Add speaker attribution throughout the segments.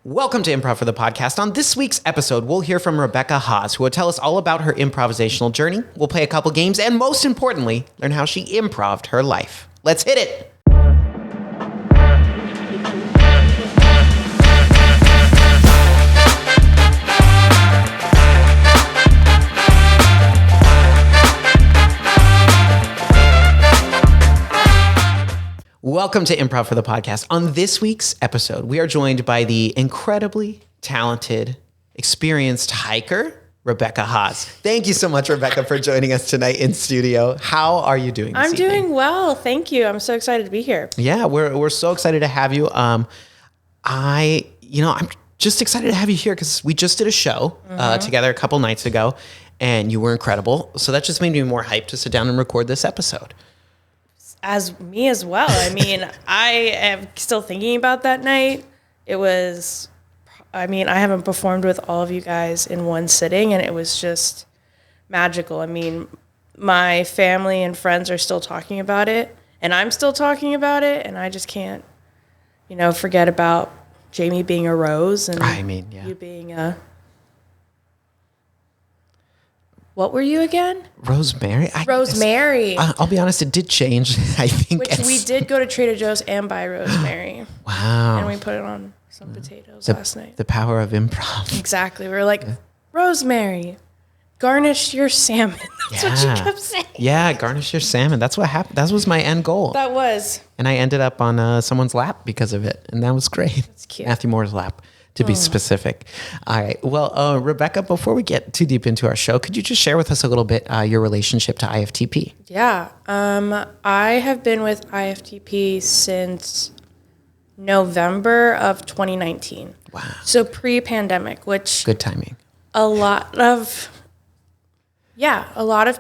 Speaker 1: Welcome to Improv for the Podcast. On this week's episode, we'll hear from Rebecca Haas, who will tell us all about her improvisational journey. We'll play a couple games, and most importantly, learn how she improv'd her life. Let's hit it. Welcome to Improv for the Podcast. On this week's episode, we are joined by the incredibly talented, experienced hiker, Rebecca Haas. Thank you so much, Rebecca, for joining us tonight in studio. How are you doing this evening?
Speaker 2: I'm doing well. Thank you. I'm so excited to be here.
Speaker 1: Yeah, we're so excited to have you. I'm just excited to have you here because we just did a show together a couple nights ago, and you were incredible. So that just made me more hyped to sit down and record this episode.
Speaker 2: As me as well. I mean, I am still thinking about that night. I haven't performed with all of you guys in one sitting, and it was just magical. I mean, my family and friends are still talking about it, and I'm still talking about it, and I just can't, forget about Jamie being a rose and you being a... What were you again?
Speaker 1: Rosemary.
Speaker 2: Rosemary.
Speaker 1: I'll be honest, it did change. I think.
Speaker 2: Which we did go to Trader Joe's and buy rosemary.
Speaker 1: Wow.
Speaker 2: And we put it on some potatoes last night.
Speaker 1: The power of improv.
Speaker 2: Exactly. We were like, rosemary, garnish your salmon. That's what you kept saying.
Speaker 1: Yeah, garnish your salmon. That's what happened. That was my end goal.
Speaker 2: That was.
Speaker 1: And I ended up on someone's lap because of it. And that was great.
Speaker 2: That's cute.
Speaker 1: Matthew Moore's lap, to be specific. All right. Well, Rebecca, before we get too deep into our show, could you just share with us a little bit your relationship to IFTP?
Speaker 2: Yeah. I have been with IFTP since November of 2019.
Speaker 1: Wow.
Speaker 2: So pre-pandemic, which...
Speaker 1: Good timing.
Speaker 2: A lot of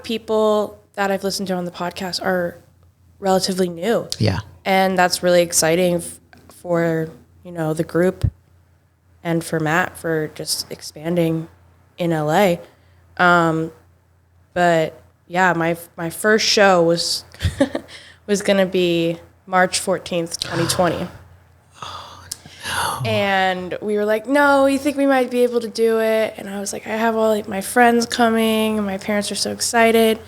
Speaker 2: people that I've listened to on the podcast are relatively new.
Speaker 1: Yeah.
Speaker 2: And that's really exciting for, the group and for Matt for just expanding in LA. But yeah, my first show was was going to be March 14th, 2020. And we were like, no, we think we might be able to do it. And I was like, I have all my friends coming, and my parents are so excited.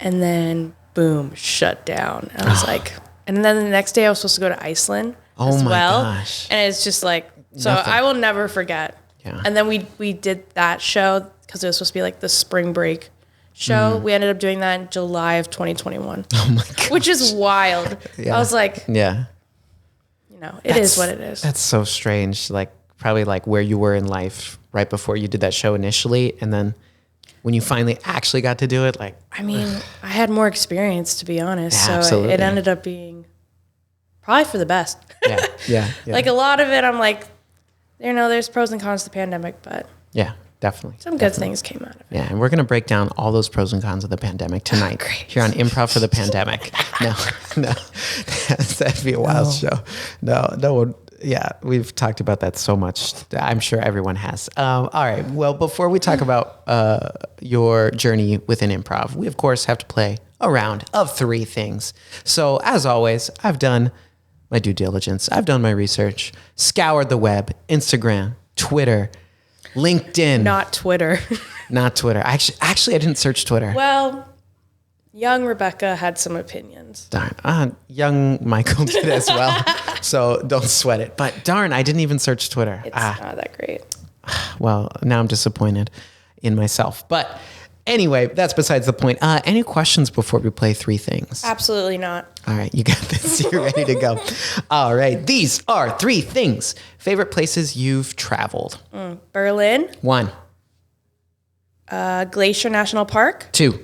Speaker 2: And then, boom, shut down. I was like, and then the next day I was supposed to go to Iceland as well.
Speaker 1: Gosh.
Speaker 2: And it's just like, so
Speaker 1: Nothing.
Speaker 2: I will never forget.
Speaker 1: Yeah.
Speaker 2: And then we did that show because it was supposed to be like the spring break show. We ended up doing that in July of 2021.
Speaker 1: Oh my God.
Speaker 2: Which is wild.
Speaker 1: Yeah.
Speaker 2: I was like,
Speaker 1: yeah.
Speaker 2: It is what it is.
Speaker 1: That's so strange. Probably where you were in life right before you did that show initially. And then when you finally actually got to do it, I
Speaker 2: had more experience, to be honest.
Speaker 1: Yeah,
Speaker 2: so
Speaker 1: absolutely.
Speaker 2: It ended up being probably for the best.
Speaker 1: Yeah.
Speaker 2: Like a lot of it, I'm like, there's pros and cons to the pandemic, but
Speaker 1: yeah, definitely.
Speaker 2: Some good things came out of it.
Speaker 1: Yeah, and we're going to break down all those pros and cons of the pandemic tonight here on Improv for the Pandemic. No, that'd be a wild show. No. Yeah, we've talked about that so much. I'm sure everyone has. All right. Well, before we talk about your journey within improv, we of course have to play a round of 3 things. So as always, I've done my due diligence. I've done my research, scoured the web, Instagram, Twitter, LinkedIn.
Speaker 2: Not Twitter.
Speaker 1: Not Twitter. Actually, I didn't search Twitter.
Speaker 2: Well, young Rebecca had some opinions.
Speaker 1: Darn. Young Michael did as well. So don't sweat it. But darn, I didn't even search Twitter.
Speaker 2: It's not that great.
Speaker 1: Well, now I'm disappointed in myself. But anyway, that's besides the point. Any questions before we play 3 things?
Speaker 2: Absolutely not.
Speaker 1: All right, you got this. You're ready to go. All right, these are 3 things. Favorite places you've traveled?
Speaker 2: Berlin.
Speaker 1: 1.
Speaker 2: Glacier National Park.
Speaker 1: 2.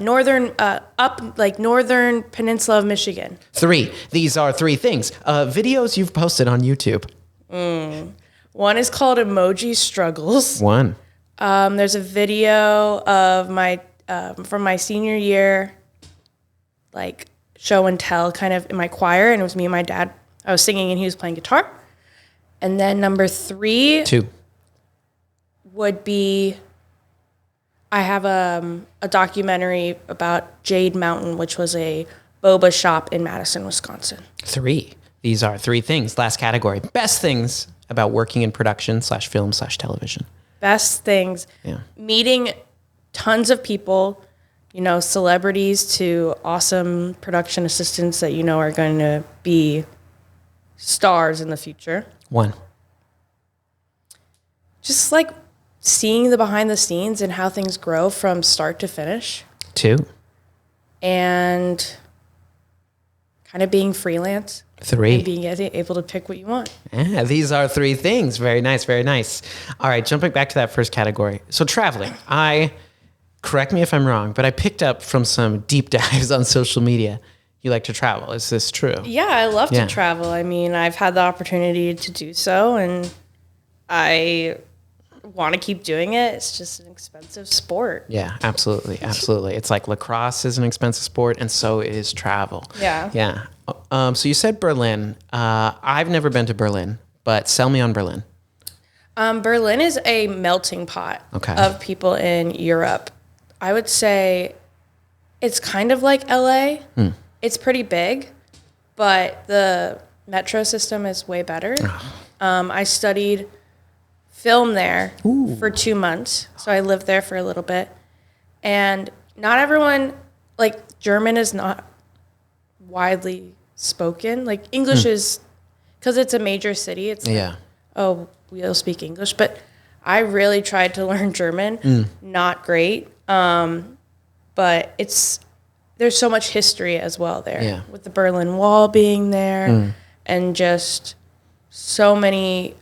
Speaker 2: Northern peninsula of Michigan.
Speaker 1: 3. These are 3 things. Videos you've posted on YouTube.
Speaker 2: 1 is called Emoji Struggles.
Speaker 1: 1.
Speaker 2: There's a video of my from my senior year, show and tell kind of in my choir, and it was me and my dad. I was singing and he was playing guitar. And then number 3
Speaker 1: 2.
Speaker 2: would be, I have a documentary about Jade Mountain, which was a boba shop in Madison, Wisconsin.
Speaker 1: 3. These are three things. Last category. Best things about working in production /film /television.
Speaker 2: Best things.
Speaker 1: Yeah.
Speaker 2: Meeting tons of people, celebrities to awesome production assistants that are going to be stars in the future.
Speaker 1: 1.
Speaker 2: Just like seeing the behind the scenes and how things grow from start to finish.
Speaker 1: 2.
Speaker 2: And kind of being freelance.
Speaker 1: 3.
Speaker 2: And being able to pick what you want.
Speaker 1: Yeah, these are 3 things. Very nice, very nice. All right, jumping back to that first category. So traveling. Correct me if I'm wrong, but I picked up from some deep dives on social media. You like to travel. Is this true?
Speaker 2: Yeah, I love to travel. I mean, I've had the opportunity to do so, and I want to keep doing it. It's just an expensive sport.
Speaker 1: Yeah, absolutely. Absolutely. It's like lacrosse is an expensive sport, and so is travel.
Speaker 2: Yeah.
Speaker 1: Yeah. So you said Berlin. I've never been to Berlin, but sell me on Berlin.
Speaker 2: Berlin is a melting pot of people in Europe. I would say it's kind of like LA. It's pretty big, but the metro system is way better. I studied film there for 2 months, so I lived there for a little bit. And not everyone, like German is not widely spoken. Like English is, because it's a major city, it's we'll speak English. But I really tried to learn German, not great. But there's so much history as well there, with the Berlin Wall being there, and just so many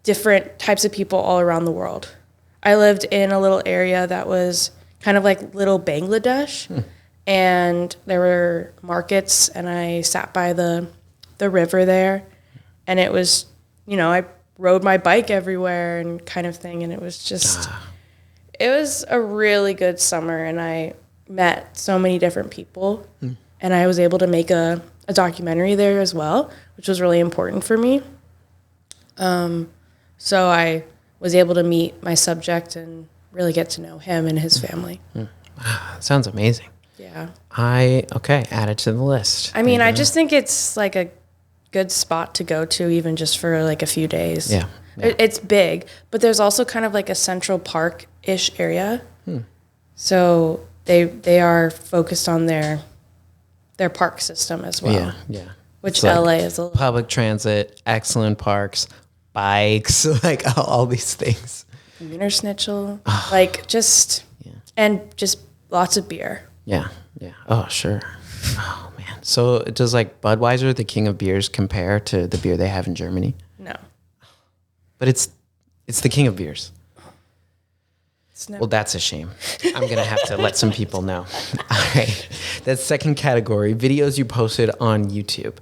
Speaker 2: different types of people all around the world. I lived in a little area that was kind of like little Bangladesh, and there were markets, and I sat by the river there, and it was, I rode my bike everywhere and kind of thing, and it was just, it was a really good summer, and I met so many different people, and I was able to make a documentary there as well, which was really important for me. So I was able to meet my subject and really get to know him and his family.
Speaker 1: Sounds amazing.
Speaker 2: Yeah.
Speaker 1: Add it to the list.
Speaker 2: I mean, I just think it's like a good spot to go to, even just for like a few days.
Speaker 1: Yeah.
Speaker 2: It's big, but there's also kind of like a Central Park-ish area. So they are focused on their park system as well.
Speaker 1: Yeah.
Speaker 2: Which LA is a little.
Speaker 1: Public transit, excellent parks, bikes, like all these things.
Speaker 2: Wiener Schnitzel, and just lots of beer.
Speaker 1: Yeah. Oh, sure. Oh, man. So does like Budweiser, the king of beers, compare to the beer they have in Germany?
Speaker 2: No.
Speaker 1: But it's the king of beers. Well, that's a shame. I'm going to have to let some people know. All right. That second category, videos you posted on YouTube.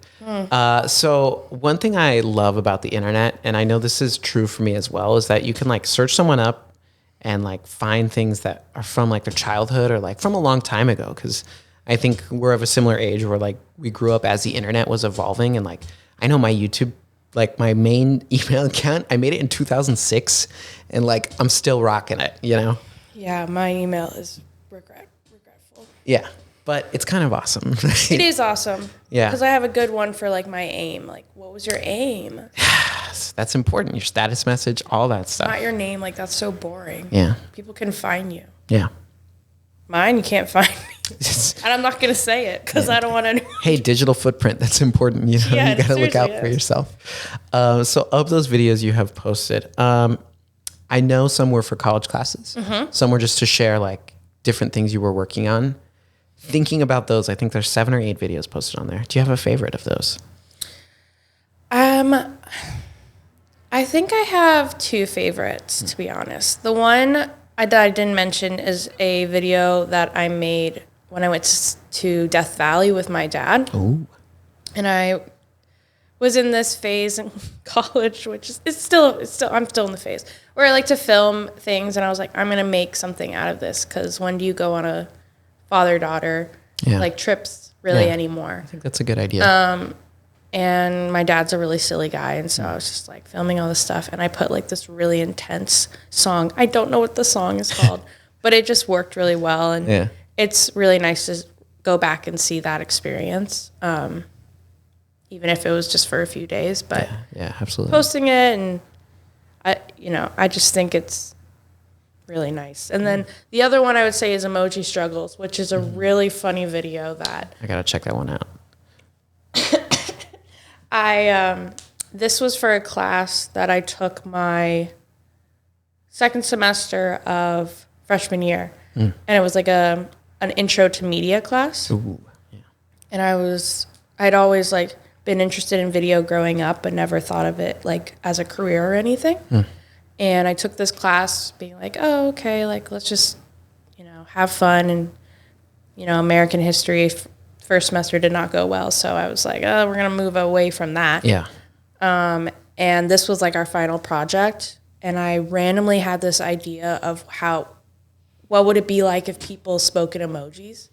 Speaker 1: So one thing I love about the internet, and I know this is true for me as well, is that you can like search someone up and like find things that are from like their childhood or like from a long time ago. Because I think we're of a similar age where like we grew up as the internet was evolving. And like I know my YouTube, like my main email account, I made it in 2006, and like I'm still rocking it,
Speaker 2: Yeah, my email is regretful.
Speaker 1: Yeah, but it's kind of awesome. Right?
Speaker 2: It is awesome.
Speaker 1: Yeah,
Speaker 2: because I have a good one for like my aim. Like, what was your aim?
Speaker 1: Yes, that's important. Your status message, all that stuff.
Speaker 2: Not your name. Like, that's so boring.
Speaker 1: Yeah,
Speaker 2: people can find you.
Speaker 1: Yeah,
Speaker 2: mine, you can't find me. And I'm not gonna say it because I don't want to.
Speaker 1: Hey, digital footprint. That's important. You got to look out for yourself. So, of those videos you have posted, I know some were for college classes. Some were just to share like different things you were working on. Thinking about those, I think there's 7 or 8 videos posted on there. Do you have a favorite of those?
Speaker 2: I think I have 2 favorites, to be honest. The one that I didn't mention is a video that I made when I went to Death Valley with my dad.
Speaker 1: Ooh.
Speaker 2: And I was in this phase in college, which is I'm still in the phase where I like to film things, and I was like, I'm gonna make something out of this, because when do you go on a father-daughter like trips really anymore?
Speaker 1: I think that's a good idea.
Speaker 2: And my dad's a really silly guy, and so I was just like filming all this stuff, and I put like this really intense song. I don't know what the song is called, but it just worked really well, and it's really nice to go back and see that experience. even if it was just for a few days. But
Speaker 1: yeah, absolutely.
Speaker 2: Posting it, and I just think it's really nice. And then the other one I would say is Emoji Struggles, which is a really funny video that
Speaker 1: I gotta check that one out.
Speaker 2: This was for a class that I took my second semester of freshman year, and it was like an intro to media class.
Speaker 1: Ooh, yeah.
Speaker 2: And I'd always like been interested in video growing up, but never thought of it like as a career or anything. And I took this class being like, oh, okay, like let's just, have fun. And, American history first semester did not go well. So I was like, oh, we're going to move away from that.
Speaker 1: Yeah.
Speaker 2: And this was like our final project. And I randomly had this idea of what would it be like if people spoke in emojis?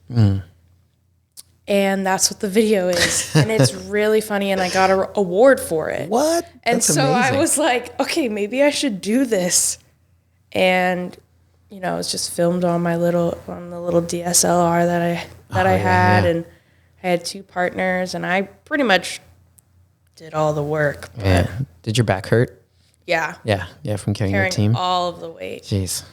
Speaker 2: And that's what the video is. And it's really funny. And I got an award for it.
Speaker 1: What?
Speaker 2: And
Speaker 1: That's
Speaker 2: so
Speaker 1: amazing.
Speaker 2: I was like, okay, maybe I should do this. And, it's just filmed on the little DSLR that I had. And I had 2 partners, and I pretty much did all the work.
Speaker 1: Yeah. Did your back hurt?
Speaker 2: Yeah.
Speaker 1: Yeah, from carrying your team?
Speaker 2: all of the weight.
Speaker 1: Jeez.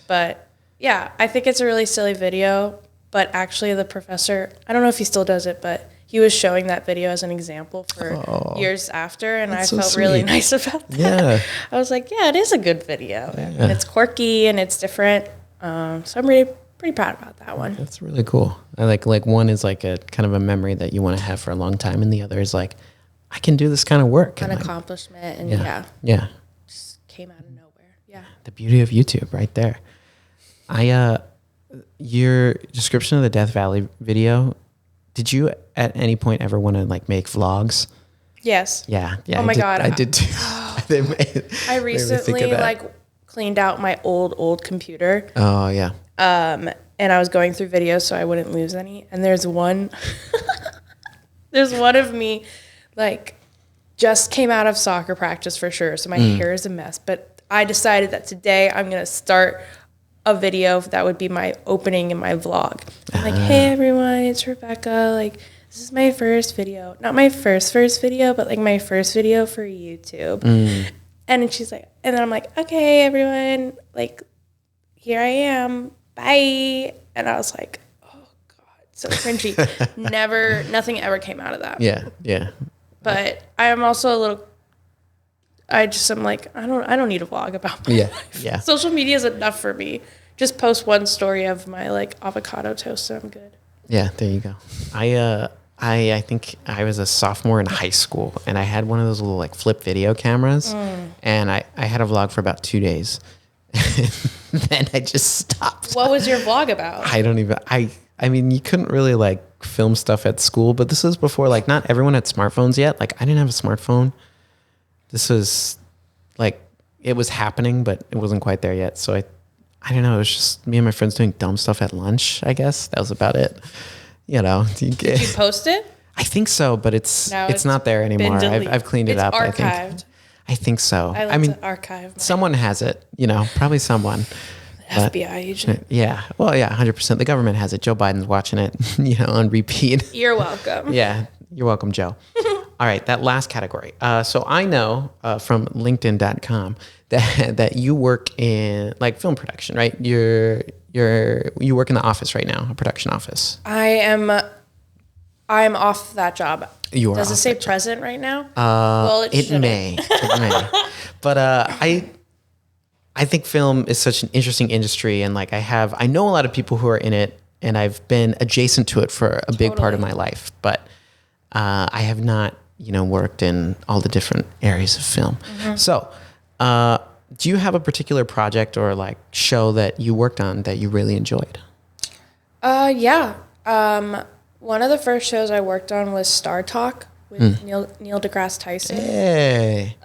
Speaker 2: But, yeah, I think it's a really silly video. But actually, the professor, I don't know if he still does it, but he was showing that video as an example for years after, and I felt really nice about that.
Speaker 1: Yeah.
Speaker 2: I was like, yeah, it is a good video. And it's quirky, and it's different. So I'm really pretty proud about that one.
Speaker 1: That's really cool. I like one is like a kind of a memory that you want to have for a long time, and the other is like, I can do this kind of work.
Speaker 2: An
Speaker 1: and
Speaker 2: accomplishment, and
Speaker 1: yeah.
Speaker 2: Just came out of nowhere. Yeah.
Speaker 1: The beauty of YouTube right there. Your description of the Death Valley video, did you at any point ever want to like make vlogs?
Speaker 2: Yes.
Speaker 1: Yeah.
Speaker 2: Oh my God.
Speaker 1: I did too.
Speaker 2: I recently like cleaned out my old computer.
Speaker 1: Oh yeah.
Speaker 2: And I was going through videos so I wouldn't lose any. And there's one of me like just came out of soccer practice for sure. So my hair is a mess, but I decided that today I'm going to start a video that would be my opening in my vlog. I'm like, hey everyone, it's Rebecca. Like, this is my first video. Not my first video, but like my first video for YouTube. And then she's like, and then I'm like, okay, everyone, like, here I am. Bye. And I was like, oh God, so cringy. Nothing ever came out of that.
Speaker 1: Yeah.
Speaker 2: But I am also I'm like, I don't need a vlog about my life.
Speaker 1: Yeah.
Speaker 2: Social media is enough for me. Just post one story of my like avocado toast and I'm good.
Speaker 1: Yeah, there you go. I think I was a sophomore in high school, and I had one of those little like flip video cameras, and I had a vlog for about 2 days. Then I just stopped.
Speaker 2: What was your vlog about?
Speaker 1: I mean, you couldn't really like film stuff at school, but this was before like not everyone had smartphones yet. Like I didn't have a smartphone. This was like, it was happening, but it wasn't quite there yet. So I don't know. It was just me and my friends doing dumb stuff at lunch, I guess. That was about it. Did
Speaker 2: you post it?
Speaker 1: I think so, but it's not there anymore. I've cleaned it up.
Speaker 2: Archived.
Speaker 1: I think so.
Speaker 2: I mean, to archive.
Speaker 1: Someone has it, probably someone.
Speaker 2: FBI agent.
Speaker 1: Yeah. Well, yeah, 100%. The government has it. Joe Biden's watching it, on repeat.
Speaker 2: You're welcome.
Speaker 1: Yeah. You're welcome, Joe. All right. That last category. So I know from LinkedIn.com that you work in like film production, right? You work in the office right now, a production office.
Speaker 2: I'm off that job.
Speaker 1: You are.
Speaker 2: Does it say present right now?
Speaker 1: Well, it may. But I think film is such an interesting industry, and like I know a lot of people who are in it, and I've been adjacent to it for a big part of my life, but I have not, worked in all the different areas of film. Mm-hmm. So, do you have a particular project or like show that you worked on that you really enjoyed?
Speaker 2: Yeah. One of the first shows I worked on was Star Talk with Neil deGrasse Tyson.
Speaker 1: Hey.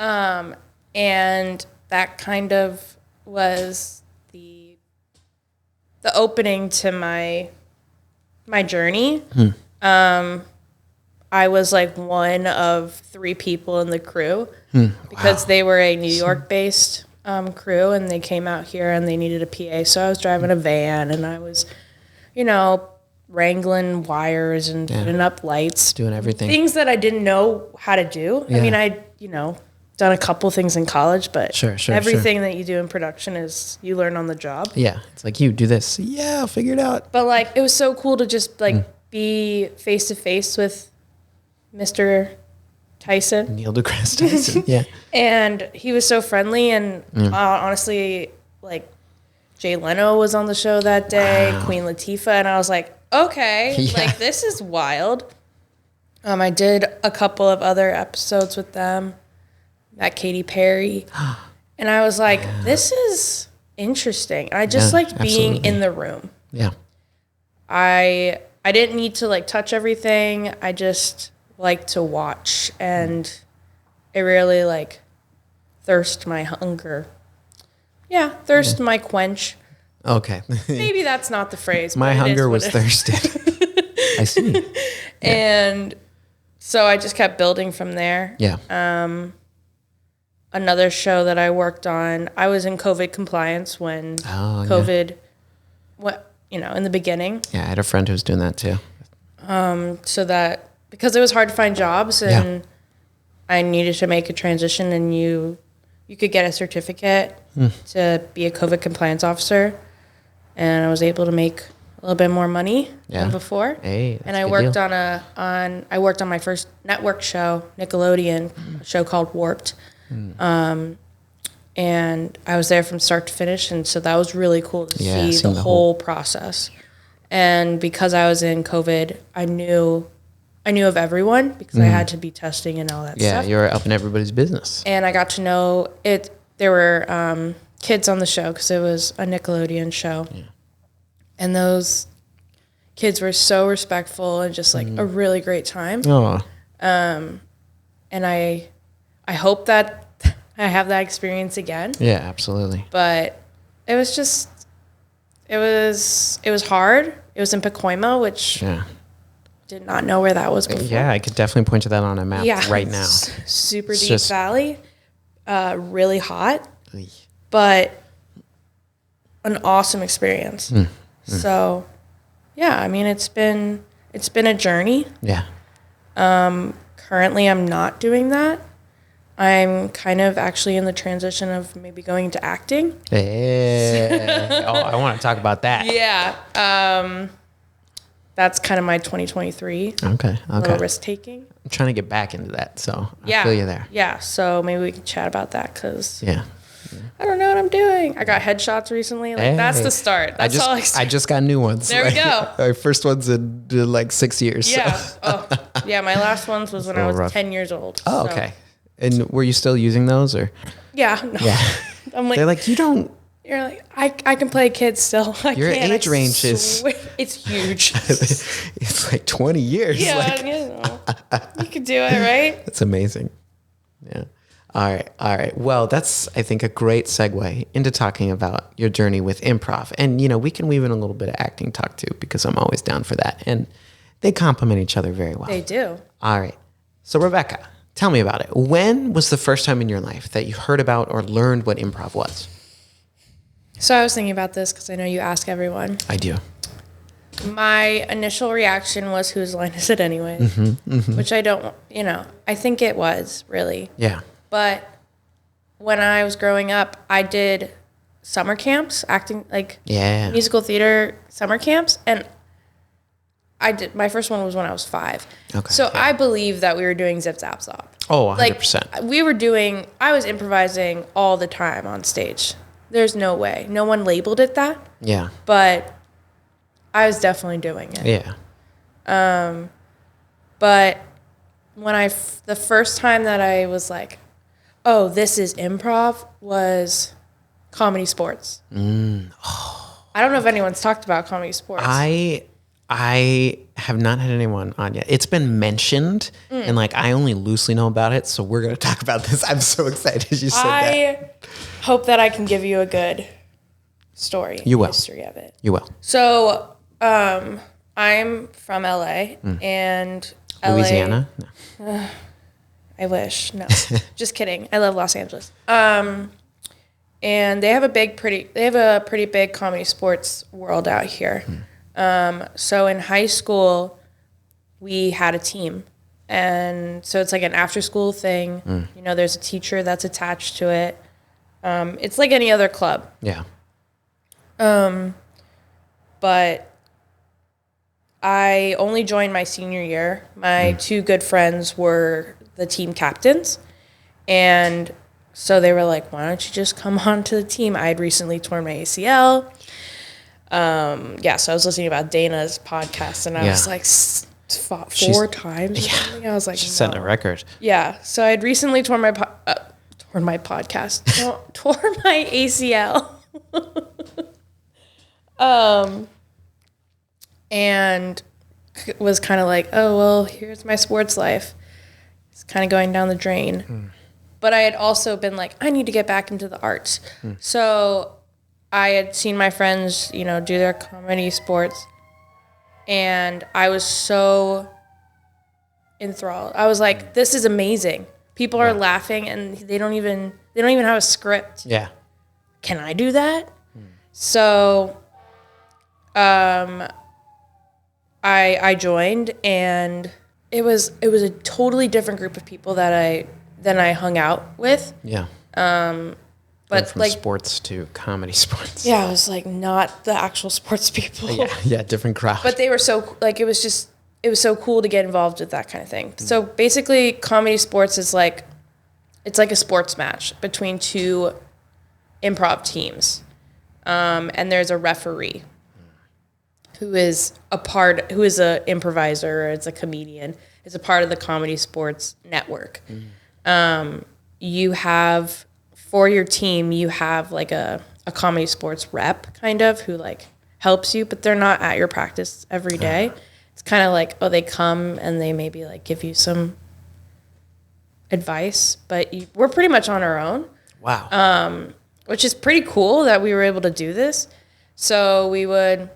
Speaker 2: And that kind of was the opening to my journey. I was like one of 3 people in the crew because they were a New York based crew, and they came out here and they needed a PA. So I was driving a van, and I was, wrangling wires and putting up lights.
Speaker 1: Doing everything.
Speaker 2: Things that I didn't know how to do.
Speaker 1: Yeah.
Speaker 2: I mean, done a couple things in college, but everything that you do in production is you learn on the job.
Speaker 1: Yeah. It's like, you do this. Yeah, I'll figure it out.
Speaker 2: But like, it was so cool to just like be face to face with Mr. Tyson.
Speaker 1: Neil deGrasse Tyson. Yeah.
Speaker 2: And he was so friendly. And honestly, like Jay Leno was on the show that day, Queen Latifah. And I was like, okay, like this is wild. I did a couple of other episodes with them. Met Katy Perry. And I was like, this is interesting. I just liked being in the room.
Speaker 1: Yeah.
Speaker 2: I didn't need to like touch everything. I just liked to watch, and it really like thirst my hunger. Yeah, thirst my quench.
Speaker 1: Okay.
Speaker 2: Maybe that's not the phrase.
Speaker 1: My hunger was thirsted. I see. Yeah.
Speaker 2: And so I just kept building from there.
Speaker 1: Yeah.
Speaker 2: Another show that I worked on, I was in COVID compliance when COVID, in the beginning.
Speaker 1: Yeah, I had a friend who was doing that too.
Speaker 2: So that, because it was hard to find jobs and I needed to make a transition, and you could get a certificate to be a COVID compliance officer. And I was able to make a little bit more money than before.
Speaker 1: Hey,
Speaker 2: and I worked I worked on my first network show, Nickelodeon, a show called Warped. And I was there from start to finish, and so that was really cool to see the whole process. And because I was in COVID, I knew of everyone because I had to be testing and all that stuff.
Speaker 1: Yeah, you were up in everybody's business.
Speaker 2: And I got to know it. There were kids on the show because it was a Nickelodeon show. Yeah. And those kids were so respectful and just like a really great time.
Speaker 1: Oh.
Speaker 2: And I hope that I have that experience again.
Speaker 1: Yeah, absolutely.
Speaker 2: But it was hard. It was in Pacoima, which did not know where that was before.
Speaker 1: Yeah, I could definitely point to that on a map right now.
Speaker 2: Super deep valley, really hot, but an awesome experience. So, yeah, I mean, it's been a journey.
Speaker 1: Yeah.
Speaker 2: Currently, I'm not doing that. I'm kind of actually in the transition of maybe going into acting.
Speaker 1: Yeah. I want to talk about that.
Speaker 2: Yeah. That's kind of my 2023.
Speaker 1: Okay.
Speaker 2: Little risk taking.
Speaker 1: I'm trying to get back into that, so I feel you there.
Speaker 2: Yeah. So maybe we can chat about that because
Speaker 1: I
Speaker 2: don't know what I'm doing. I got headshots recently. Like that's the start. That's all
Speaker 1: I just got new ones.
Speaker 2: There we go.
Speaker 1: My first one's in like 6 years.
Speaker 2: Yeah.
Speaker 1: So.
Speaker 2: Yeah. My last ones was when I was 10 years old.
Speaker 1: Oh, so. Okay. And were you still using those or?
Speaker 2: Yeah. No.
Speaker 1: Yeah.
Speaker 2: I'm like,
Speaker 1: they're like, you don't.
Speaker 2: You're like, I can play kids still.
Speaker 1: Your age range is.
Speaker 2: It's huge.
Speaker 1: It's like 20 years.
Speaker 2: Yeah. You could do it, right?
Speaker 1: That's amazing. Yeah. All right. Well, that's, I think, a great segue into talking about your journey with improv. And, we can weave in a little bit of acting talk too, because I'm always down for that. And they complement each other very well.
Speaker 2: They do.
Speaker 1: All right. So, Rebecca, tell me about it. When was the first time in your life that you heard about or learned what improv was?
Speaker 2: So I was thinking about this because I know you ask everyone.
Speaker 1: I do.
Speaker 2: My initial reaction was, whose line is it anyway? Which I don't, I think it was really.
Speaker 1: Yeah.
Speaker 2: But when I was growing up, I did summer camps, acting, like musical theater summer camps. And my first one was when I was 5.
Speaker 1: Okay.
Speaker 2: So I believe that we were doing Zip Zap Zop.
Speaker 1: Oh, 100%.
Speaker 2: I was improvising all the time on stage. There's no way. No one labeled it that.
Speaker 1: Yeah.
Speaker 2: But I was definitely doing it.
Speaker 1: Yeah.
Speaker 2: But when the first time that I was like, oh, this is improv, was Comedy Sports. Oh. I don't know if anyone's talked about Comedy Sports.
Speaker 1: I have not had anyone on yet. It's been mentioned, and like I only loosely know about it, so we're going to talk about this. I'm so excited you said that.
Speaker 2: I hope that I can give you a good story.
Speaker 1: You will.
Speaker 2: History of it.
Speaker 1: You will.
Speaker 2: So, I'm from LA, and
Speaker 1: Louisiana?
Speaker 2: No. I wish. No. Just kidding. I love Los Angeles. And they have a pretty big comedy sports world out here. So in high school, we had a team. And so it's like an after school thing. You know, there's a teacher that's attached to it. It's like any other club.
Speaker 1: Yeah.
Speaker 2: But I only joined my senior year. My two good friends were the team captains. And so they were like, why don't you just come on to the team? I had recently torn my ACL. So I was listening about Dana's podcast, and I was like, four times or something. I was like,
Speaker 1: she's setting a record.
Speaker 2: Yeah. So I had recently torn my podcast. No, tore my ACL. And was kind of like, oh, well, here's my sports life. It's kind of going down the drain. But I had also been like, I need to get back into the arts. So I had seen my friends, you know, do their comedy sports. And I was so enthralled. I was like, this is amazing. People are laughing and they don't even have a script.
Speaker 1: Yeah.
Speaker 2: Can I do that? So I joined, and it was a totally different group of people than I hung out with.
Speaker 1: Yeah.
Speaker 2: But
Speaker 1: from
Speaker 2: like
Speaker 1: sports to comedy sports.
Speaker 2: Yeah, it was like not the actual sports people.
Speaker 1: Yeah, different crowd.
Speaker 2: But they were so like it was so cool to get involved with that kind of thing. So basically, comedy sports is like it's like a sports match between two improv teams, and there's a referee who is an improviser, or it's a comedian, is a part of the comedy sports network. You have, for your team, you have like a comedy sports rep kind of who like helps you, but they're not at your practice every day. It's kind of like, they come and they maybe like give you some advice, but we're pretty much on our own.
Speaker 1: Wow.
Speaker 2: Which is pretty cool that we were able to do this. So we would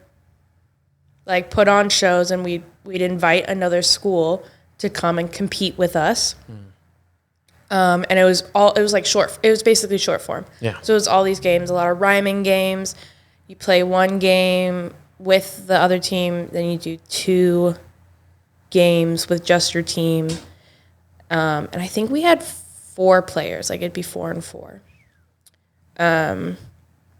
Speaker 2: like put on shows, and we'd invite another school to come and compete with us. And it was basically short form.
Speaker 1: Yeah.
Speaker 2: So it was all these games, a lot of rhyming games. You play one game with the other team, then you do two games with just your team. And I think we had 4 players, like it'd be 4 and 4.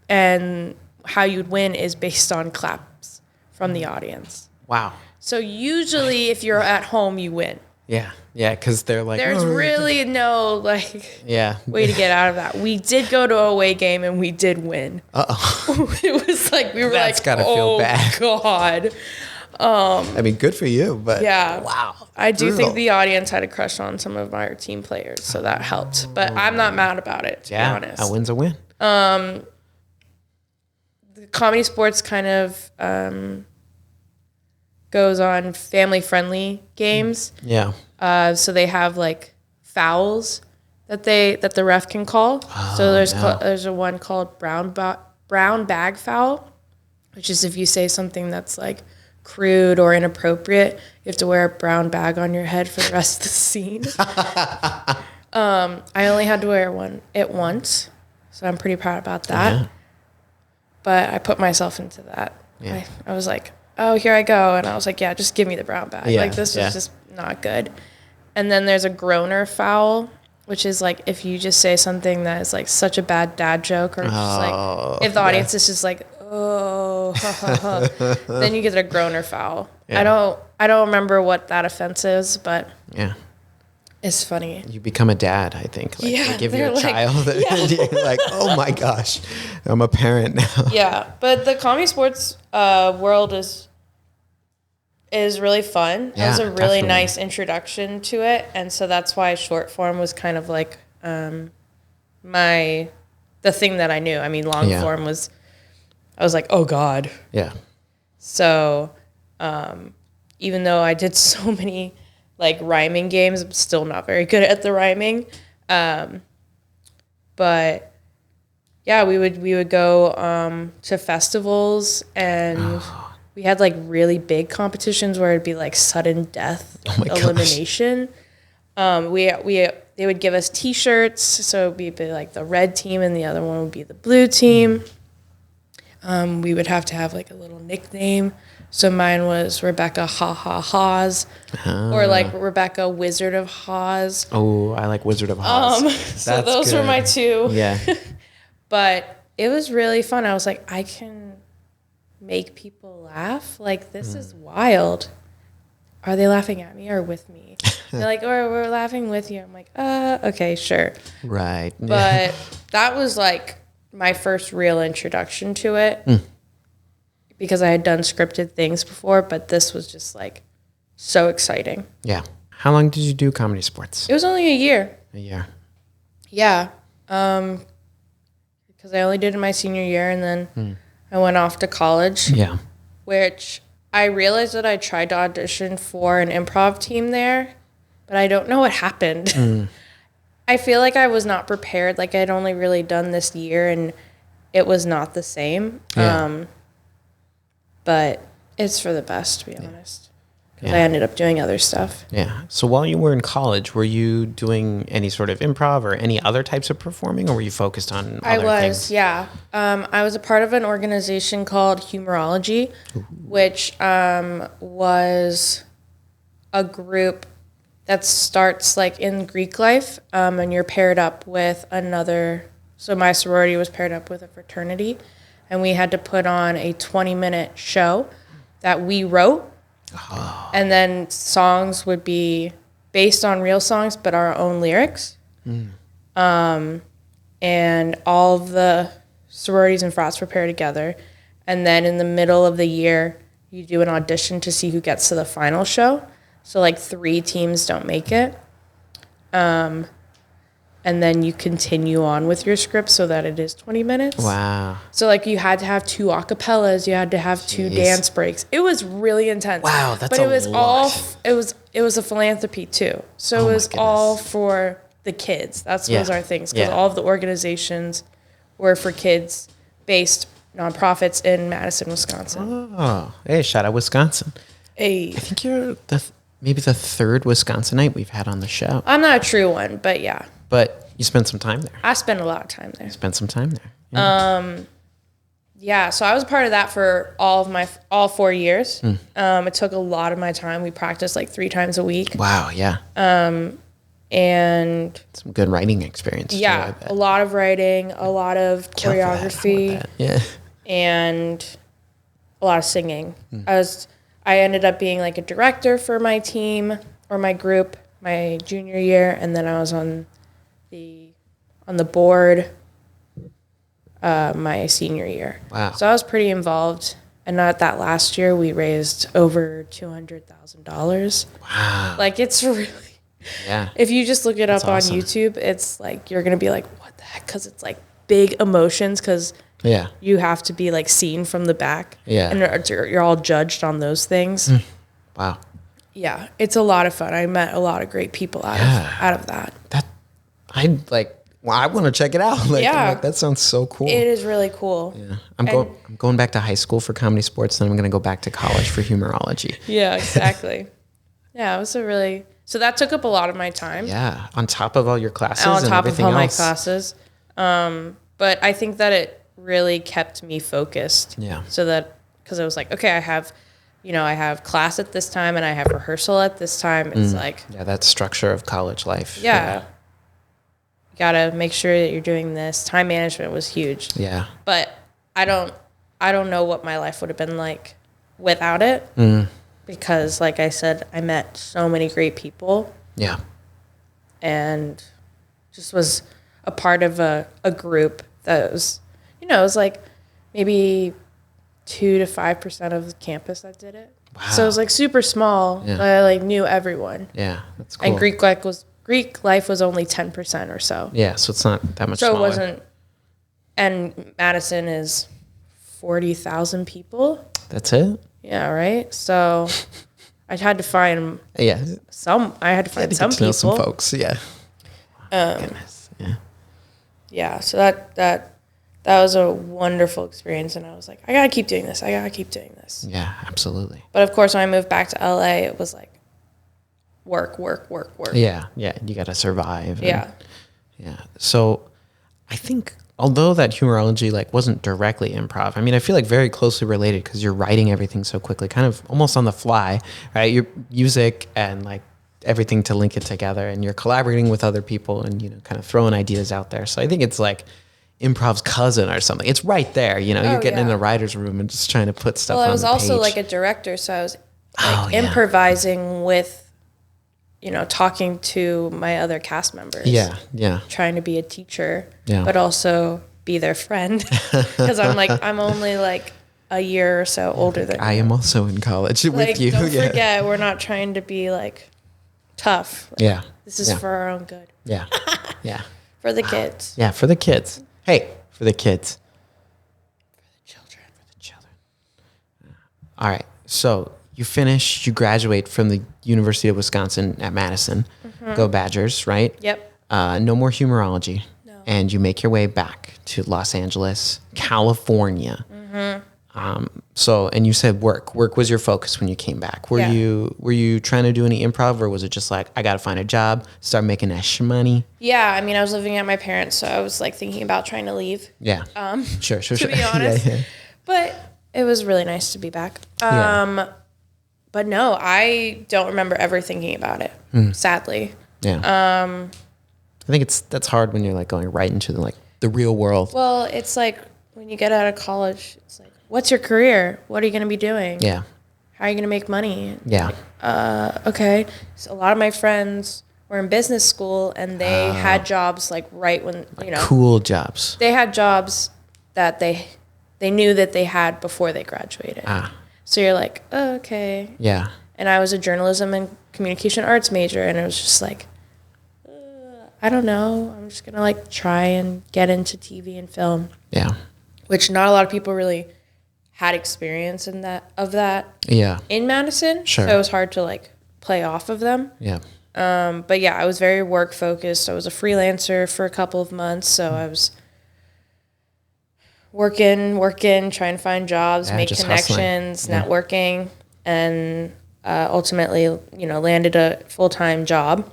Speaker 2: And how you'd win is based on claps from the audience.
Speaker 1: Wow.
Speaker 2: So usually if you're at home, you win.
Speaker 1: Yeah. Yeah, because they're like...
Speaker 2: There's really no, way to get out of that. We did go to a away game, and we did win. Uh-oh. It was like, we were
Speaker 1: That's gotta feel bad.
Speaker 2: God.
Speaker 1: I mean, good for you, but...
Speaker 2: Yeah.
Speaker 1: Wow.
Speaker 2: I do think the audience had a crush on some of our team players, so that helped. But I'm not mad about it, to be honest.
Speaker 1: A win's a win.
Speaker 2: The comedy sports kind of goes on family-friendly games.
Speaker 1: Yeah.
Speaker 2: So they have like fouls that the ref can call. So there's a one called brown bag foul, which is if you say something that's like crude or inappropriate, you have to wear a brown bag on your head for the rest of the scene. I only had to wear it once, so I'm pretty proud about that. Yeah. But I put myself into that. Yeah. I was like, oh, here I go. And I was like, yeah, just give me the brown bag. Yeah. Like, this is just not good. And then there's a groaner foul, which is like if you just say something that is like such a bad dad joke, or just like if the audience is just like, oh, ha, ha, ha, then you get a groaner foul. Yeah. I don't remember what that offense is, but yeah, it's funny.
Speaker 1: You become a dad, I think. Like, they give you a child, and you're like, oh my gosh, I'm a parent now. Yeah,
Speaker 2: but the comedy sports world is really fun. Yeah, it was a really nice introduction to it, and so that's why short form was kind of like the thing that I knew. I mean, long form was, I was like, oh God. Yeah. So even though I did so many like rhyming games, I'm still not very good at the rhyming. But yeah, we would go to festivals, and we had like really big competitions where it'd be like sudden death elimination. They would give us T-shirts, so it'd be like the red team, and the other one would be the blue team. We would have to have like a little nickname. So mine was Rebecca Haas, or like Rebecca Wizard of Haas.
Speaker 1: Oh, I like Wizard of Haas.
Speaker 2: So those were my two.
Speaker 1: Yeah.
Speaker 2: But it was really fun. I was like, I can make people laugh. Like, this is wild. Are they laughing at me or with me? They're like, oh, we're laughing with you. I'm like, okay, sure.
Speaker 1: Right.
Speaker 2: But that was like my first real introduction to it because I had done scripted things before, but this was just like so exciting.
Speaker 1: Yeah. How long did you do comedy sports?
Speaker 2: It was only a year.
Speaker 1: A year.
Speaker 2: Yeah. Because I only did it my senior year, and then I went off to college.
Speaker 1: Yeah.
Speaker 2: Which I realized that I tried to audition for an improv team there, but I don't know what happened. I feel like I was not prepared. Like, I'd only really done this year, and it was not the same.
Speaker 1: Yeah.
Speaker 2: But it's for the best, to be honest. Because I ended up doing other stuff.
Speaker 1: Yeah. So while you were in college, were you doing any sort of improv or any other types of performing, or were you focused on other things?
Speaker 2: Yeah. I was a part of an organization called Humorology, which was a group that starts like in Greek life, and you're paired up with another. So my sorority was paired up with a fraternity, and we had to put on a 20-minute show that we wrote. And then songs would be based on real songs, but our own lyrics. And all of the sororities and frats were paired together. And then in the middle of the year, you do an audition to see who gets to the final show. So like 3 teams don't make it. And then you continue on with your script so that it is 20 minutes.
Speaker 1: Wow.
Speaker 2: So like you had to have 2 acapellas, you had to have 2 dance breaks. It was really intense.
Speaker 1: Wow, that's
Speaker 2: but it was
Speaker 1: lot.
Speaker 2: It was a philanthropy too. So it was all for the kids. That's was our things, because all of the organizations were for kids based nonprofits in Madison, Wisconsin.
Speaker 1: Oh, hey, shout out Wisconsin.
Speaker 2: Hey.
Speaker 1: I think you're maybe the 3rd Wisconsinite we've had on the show.
Speaker 2: I'm not a true one, but yeah.
Speaker 1: But you spent some time there.
Speaker 2: I spent a lot of time there.
Speaker 1: Spent some time there. Yeah.
Speaker 2: Yeah, so I was part of that for all 4 years. It took a lot of my time. We practiced like 3 times a week.
Speaker 1: Wow, yeah.
Speaker 2: And
Speaker 1: some good writing experience.
Speaker 2: Yeah,
Speaker 1: too,
Speaker 2: a lot of writing, a lot of choreography, and a lot of singing. I ended up being like a director for my team or my group my junior year, and then I was on the board my senior year.
Speaker 1: Wow.
Speaker 2: So I was pretty involved. And at that last year, we raised over $200,000.
Speaker 1: Wow.
Speaker 2: Like, it's really...
Speaker 1: Yeah.
Speaker 2: If you just look it up on YouTube, it's like, you're going to be like, what the heck? Because it's like big emotions, because you have to be like seen from the back.
Speaker 1: Yeah.
Speaker 2: And you're all judged on those things.
Speaker 1: Wow.
Speaker 2: Yeah. It's a lot of fun. I met a lot of great people out of that.
Speaker 1: I want to check it out. I'm like, that sounds so cool.
Speaker 2: It is really cool.
Speaker 1: Yeah. I'm going back to high school for comedy sports, then I'm going to go back to college for humorology.
Speaker 2: Yeah, exactly. Yeah, it was so that took up a lot of my time.
Speaker 1: Yeah, on top of all your classes
Speaker 2: on
Speaker 1: and
Speaker 2: top
Speaker 1: everything
Speaker 2: of all
Speaker 1: else.
Speaker 2: my classes. But I think that it really kept me focused.
Speaker 1: Yeah.
Speaker 2: So that, because I was like, okay, I have class at this time and I have rehearsal at this time. It's like...
Speaker 1: Yeah, that structure of college life.
Speaker 2: Yeah. You got to make sure that you're doing this. Time management was huge.
Speaker 1: Yeah.
Speaker 2: But I don't know what my life would have been like without it. Because, like I said, I met so many great people. Yeah. And just was a part of a group that was, it was like maybe 2 to 5% of the campus that did it. Wow. So it was like super small. Yeah. I like knew everyone.
Speaker 1: Yeah, that's cool.
Speaker 2: And Greek life was only 10% or so.
Speaker 1: Yeah, so it's not that much smaller.
Speaker 2: So it wasn't, and Madison is 40,000 people.
Speaker 1: That's it?
Speaker 2: Yeah, right? So I had to find some people.
Speaker 1: Some folks, yeah. Goodness, yeah.
Speaker 2: Yeah, so that was a wonderful experience, and I was like, I gotta keep doing this.
Speaker 1: Yeah, absolutely.
Speaker 2: But of course, when I moved back to LA, it was like work.
Speaker 1: Yeah, you gotta survive.
Speaker 2: Yeah.
Speaker 1: So I think although that humorology like wasn't directly improv, I mean, I feel like very closely related because you're writing everything so quickly, kind of almost on the fly, right? Your music and like everything to link it together, and you're collaborating with other people and, you know, kind of throwing ideas out there. So I think it's like improv's cousin or something. It's right there, you know, you're getting in the writer's room and just trying to put stuff on the page.
Speaker 2: Well, I was also like a director, so I was like improvising with, you know, talking to my other cast members.
Speaker 1: Yeah, yeah.
Speaker 2: Trying to be a teacher,
Speaker 1: Yeah.
Speaker 2: but also be their friend. Because I'm only like a year or so older than you.
Speaker 1: I am also in college
Speaker 2: like,
Speaker 1: with you.
Speaker 2: Don't forget, we're not trying to be like tough. Like, this is for our own good.
Speaker 1: Yeah, yeah.
Speaker 2: For the kids.
Speaker 1: Yeah, for the kids. Hey, for the kids. For the children. All right, so you finish, you graduate from the University of Wisconsin at Madison. Go Badgers, right?
Speaker 2: Yep.
Speaker 1: No more humorology.
Speaker 2: No.
Speaker 1: And you make your way back to Los Angeles, California. So, and you said work was your focus when you came back. Were you trying to do any improv, or was it just like, I got to find a job, start making that money?
Speaker 2: Yeah. I mean, I was living at my parents', so I was like thinking about trying to leave.
Speaker 1: Yeah. Sure.
Speaker 2: To be honest.
Speaker 1: Yeah.
Speaker 2: But it was really nice to be back. But no, I don't remember ever thinking about it, sadly.
Speaker 1: Yeah. I think that's hard when you're like going right into the real world.
Speaker 2: Well, it's like when you get out of college, it's like, what's your career? What are you going to be doing?
Speaker 1: Yeah.
Speaker 2: How are you going to make money?
Speaker 1: Yeah.
Speaker 2: Like, okay. So a lot of my friends were in business school, and they had jobs like right when, you know.
Speaker 1: Cool jobs.
Speaker 2: They had jobs that they knew that they had before they graduated. So you're like, oh, okay.
Speaker 1: Yeah.
Speaker 2: And I was a journalism and communication arts major, and it was just like, I don't know. I'm just going to like try and get into TV and film.
Speaker 1: Yeah.
Speaker 2: Which not a lot of people really had experience in that.
Speaker 1: Yeah.
Speaker 2: In Madison.
Speaker 1: Sure.
Speaker 2: So it was hard to like play off of them.
Speaker 1: Yeah.
Speaker 2: But yeah, I was very work focused. I was a freelancer for a couple of months, so I was working, trying to find jobs, make connections, networking, and ultimately, you know, landed a full-time job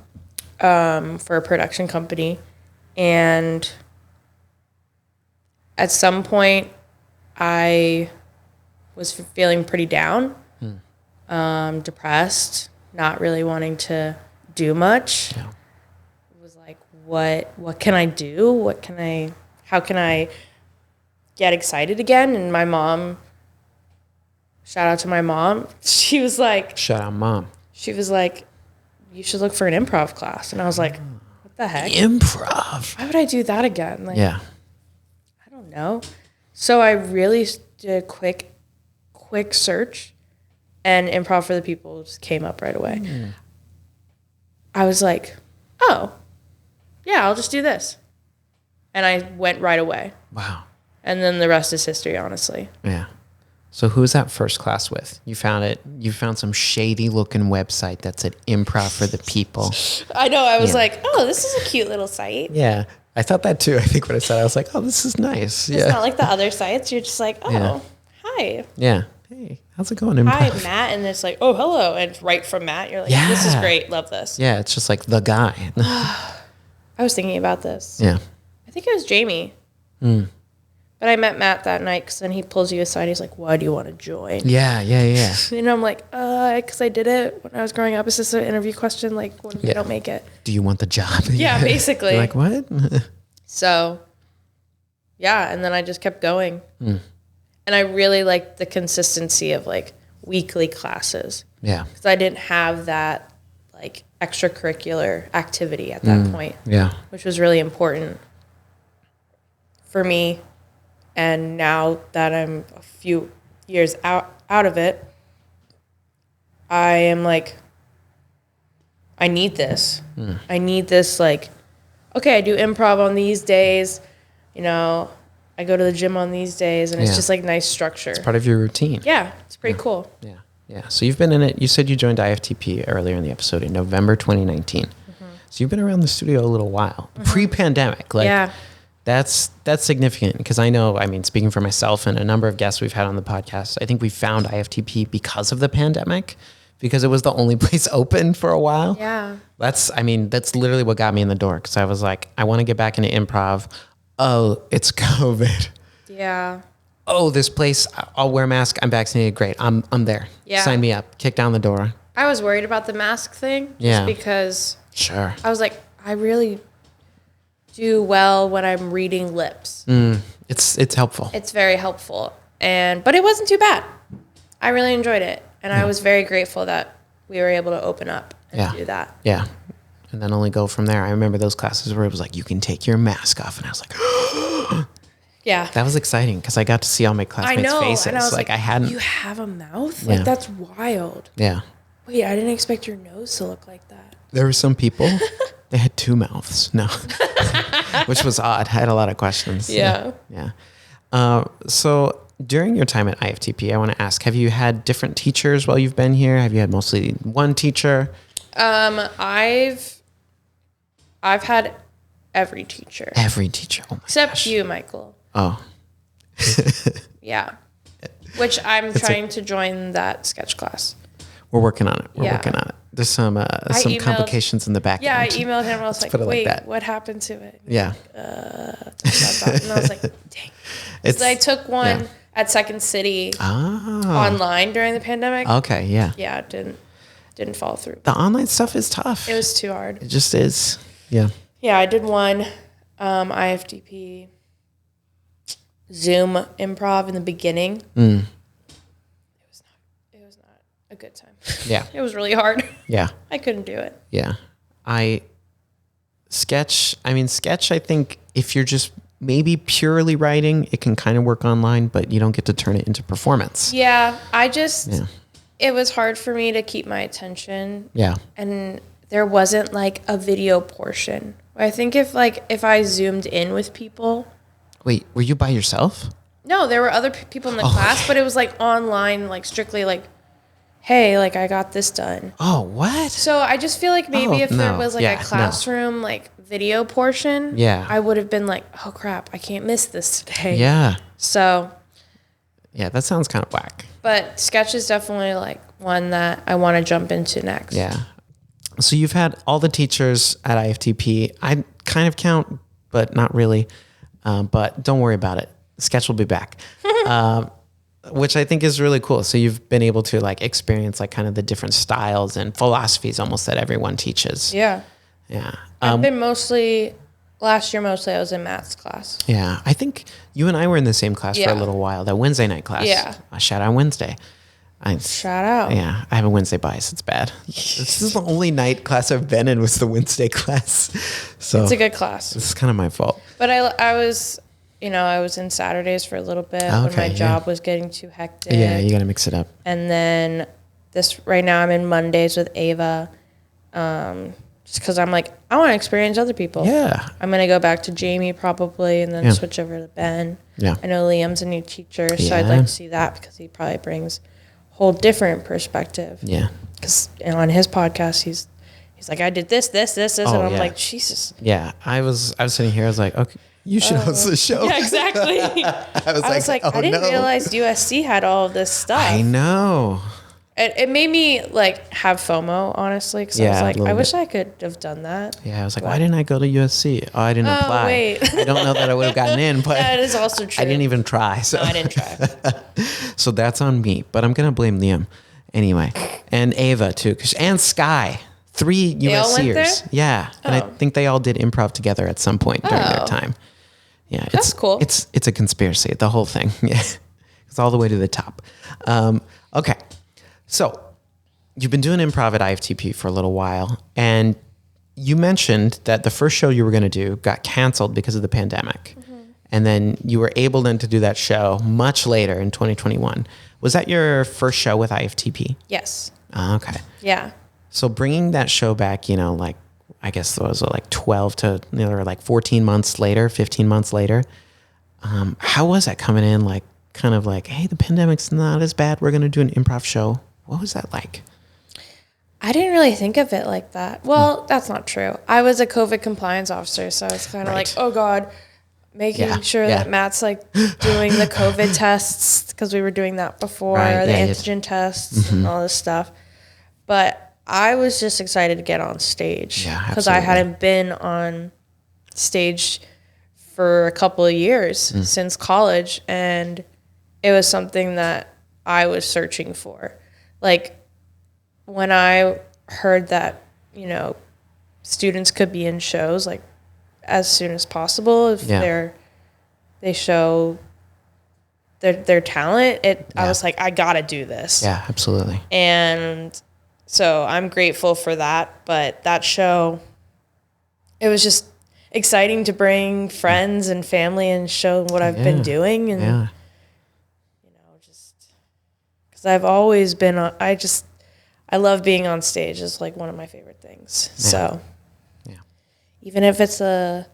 Speaker 2: for a production company. And at some point, I was feeling pretty down, depressed, not really wanting to do much.
Speaker 1: Yeah.
Speaker 2: It was like, what can I do? How can I get excited again? And my mom, shout out to my mom, she was like,
Speaker 1: shout out mom.
Speaker 2: She was like, you should look for an improv class. And I was like, what the heck?
Speaker 1: Improv.
Speaker 2: Why would I do that again? Like,
Speaker 1: yeah.
Speaker 2: I don't know. So I really did a quick search, and Improv for the People just came up right away. I was like, oh, yeah, I'll just do this. And I went right away.
Speaker 1: Wow.
Speaker 2: And then the rest is history, honestly.
Speaker 1: Yeah. So who was that first class with? You found it. You found some shady looking website that said Improv for the People.
Speaker 2: I know. I was like, oh, this is a cute little site.
Speaker 1: Yeah. I thought that too. I think when I said it, I was like, oh, this is nice.
Speaker 2: It's not like the other sites. You're just like, oh, hi.
Speaker 1: Yeah. Hey, how's it going, Improv?
Speaker 2: Hi, Matt. And it's like, oh, hello. And it's right from Matt. You're like, this is great. Love this.
Speaker 1: Yeah. It's just like the guy.
Speaker 2: I was thinking about this.
Speaker 1: Yeah.
Speaker 2: I think it was Jamie. But I met Matt that night, because then he pulls you aside. He's like, why do you want to join?
Speaker 1: Yeah.
Speaker 2: And I'm like, because I did it when I was growing up. It's just an interview question. Like, what if I don't make it?
Speaker 1: Do you want the job?
Speaker 2: Yeah, basically.
Speaker 1: You're like, what?
Speaker 2: So, yeah. And then I just kept going. And I really liked the consistency of like weekly classes.
Speaker 1: Yeah.
Speaker 2: Because I didn't have that like extracurricular activity at that point.
Speaker 1: Yeah.
Speaker 2: Which was really important for me. And now that I'm a few years out of it, I am like, I need this. I need this, like, okay, I do improv on these days. You know, I go to the gym on these days, and it's just like nice structure.
Speaker 1: It's part of your routine.
Speaker 2: Yeah, it's pretty cool.
Speaker 1: Yeah. Yeah. So you've been in it. You said you joined IFTP earlier in the episode in November 2019. So you've been around the studio a little while, pre-pandemic. Like,
Speaker 2: yeah.
Speaker 1: That's significant, because I know, I mean, speaking for myself and a number of guests we've had on the podcast, I think we found IFTP because of the pandemic, because it was the only place open for a while.
Speaker 2: Yeah.
Speaker 1: That's literally what got me in the door, because I was like, I want to get back into improv. Oh, it's COVID.
Speaker 2: Yeah.
Speaker 1: Oh, this place, I'll wear a mask. I'm vaccinated. Great. I'm there.
Speaker 2: Yeah.
Speaker 1: Sign me up. Kick down the door.
Speaker 2: I was worried about the mask thing just because
Speaker 1: Sure.
Speaker 2: I was like, I really do well when I'm reading lips.
Speaker 1: It's helpful.
Speaker 2: It's very helpful. But it wasn't too bad. I really enjoyed it. And I was very grateful that we were able to open up and do that.
Speaker 1: Yeah. And then only go from there. I remember those classes where it was like, you can take your mask off. And I was like,
Speaker 2: Yeah.
Speaker 1: that was exciting because I got to see all my classmates' faces.
Speaker 2: And I was
Speaker 1: like I hadn't.
Speaker 2: You have a mouth? Like, that's wild.
Speaker 1: Yeah.
Speaker 2: Wait, I didn't expect your nose to look like that.
Speaker 1: There were some people, they had 2 mouths. No. Which was odd. I had a lot of questions.
Speaker 2: Yeah.
Speaker 1: So during your time at IFTP, I want to ask, have you had different teachers while you've been here? Have you had mostly one teacher?
Speaker 2: I've had every teacher.
Speaker 1: Every teacher. Oh my
Speaker 2: Except
Speaker 1: gosh.
Speaker 2: you, Michael.
Speaker 1: Oh.
Speaker 2: Yeah. Which I'm trying to join that sketch class.
Speaker 1: We're working on it. We're working on it. There's some complications in the back
Speaker 2: Yeah, I
Speaker 1: end.
Speaker 2: emailed him. I was like, wait, what happened to it?
Speaker 1: Yeah.
Speaker 2: And I was like, dang. So I took one at Second City online during the pandemic.
Speaker 1: Okay, yeah.
Speaker 2: Yeah, it didn't fall through.
Speaker 1: The online stuff is tough.
Speaker 2: It was too hard.
Speaker 1: It just is. Yeah.
Speaker 2: Yeah, I did one IFTP Zoom improv in the beginning. It was not a good time.
Speaker 1: Yeah.
Speaker 2: It was really hard.
Speaker 1: Yeah.
Speaker 2: I couldn't do it.
Speaker 1: Yeah. Sketch, I think if you're just maybe purely writing, it can kind of work online, but you don't get to turn it into performance.
Speaker 2: Yeah, it was hard for me to keep my attention.
Speaker 1: Yeah.
Speaker 2: And there wasn't like a video portion. I think if I zoomed in with people.
Speaker 1: Wait, were you by yourself?
Speaker 2: No, there were other people in the class, but it was like online, like strictly like, hey, like I got this done.
Speaker 1: Oh, what?
Speaker 2: So I just feel like maybe if there was like a classroom like video portion, I would have been like, oh crap, I can't miss this today.
Speaker 1: Yeah.
Speaker 2: So.
Speaker 1: Yeah, that sounds kind of whack.
Speaker 2: But sketch is definitely like one that I want to jump into next.
Speaker 1: Yeah. So you've had all the teachers at IFTP. I kind of count, but not really. But don't worry about it. Sketch will be back. Which I think is really cool. So you've been able to like experience like kind of the different styles and philosophies almost that everyone teaches.
Speaker 2: Yeah.
Speaker 1: Yeah.
Speaker 2: I've been last year I was in maths class.
Speaker 1: Yeah. I think you and I were in the same class for a little while, that Wednesday night class.
Speaker 2: Yeah.
Speaker 1: Shout out Wednesday.
Speaker 2: Shout out.
Speaker 1: Yeah. I have a Wednesday bias. It's bad. This is the only night class I've been in was the Wednesday class. So
Speaker 2: it's a good class.
Speaker 1: This is kind of my fault.
Speaker 2: But I was in Saturdays for a little bit when my job was getting too hectic.
Speaker 1: Yeah, you got to mix it up.
Speaker 2: And then right now I'm in Mondays with Ava. Just because I'm like, I want to experience other people.
Speaker 1: Yeah.
Speaker 2: I'm going to go back to Jamie probably and then switch over to Ben.
Speaker 1: Yeah.
Speaker 2: I know Liam's a new teacher, so I'd like to see that because he probably brings a whole different perspective.
Speaker 1: Yeah.
Speaker 2: Because on his podcast, he's like, I did this, and I'm like, Jesus.
Speaker 1: Yeah. I was sitting here, I was like, okay, you should host the show.
Speaker 2: Yeah, exactly.
Speaker 1: I was like,
Speaker 2: I didn't realize USC had all of this stuff.
Speaker 1: I know.
Speaker 2: It made me like have FOMO, honestly, because I was like, I wish I could have done that.
Speaker 1: Yeah, I was like, why didn't I go to USC? Oh, I didn't apply.
Speaker 2: Wait.
Speaker 1: I don't know that I would have gotten in, but
Speaker 2: that is also true.
Speaker 1: I didn't even try. So.
Speaker 2: No, I didn't try.
Speaker 1: So that's on me, but I'm gonna blame Liam anyway, and Ava too, and Sky. 3 USCers. Yeah, and I think they all did improv together at some point during their time. Yeah,
Speaker 2: that's cool.
Speaker 1: It's a conspiracy, the whole thing. Yeah, it's all the way to the top. Okay. So you've been doing improv at IFTP for a little while, and you mentioned that the first show you were going to do got canceled because of the pandemic. Mm-hmm. And then you were able then to do that show much later in 2021. Was that your first show with IFTP?
Speaker 2: Yes.
Speaker 1: Okay.
Speaker 2: Yeah.
Speaker 1: So bringing that show back, like, I guess it was like 12 to, or like 14 months later, 15 months later. How was that coming in? Like, kind of like, hey, the pandemic's not as bad. We're going to do an improv show. What was that like?
Speaker 2: I didn't really think of it like that. Well, that's not true. I was a COVID compliance officer, so it's kind of like, oh God, making sure that Matt's like doing the COVID tests, because we were doing that before, the antigen tests and all this stuff. But I was just excited to get on stage because I hadn't been on stage for a couple of years since college, and it was something that I was searching for. Like, when I heard that, you know, students could be in shows like as soon as possible if they show their talent, I was like, I gotta do this.
Speaker 1: Yeah, absolutely.
Speaker 2: And so I'm grateful for that. But that show, it was just exciting to bring friends and family and show what I've been doing. And, you know, just because I've always been, I love being on stage. It's like one of my favorite things. Yeah. So even if it's a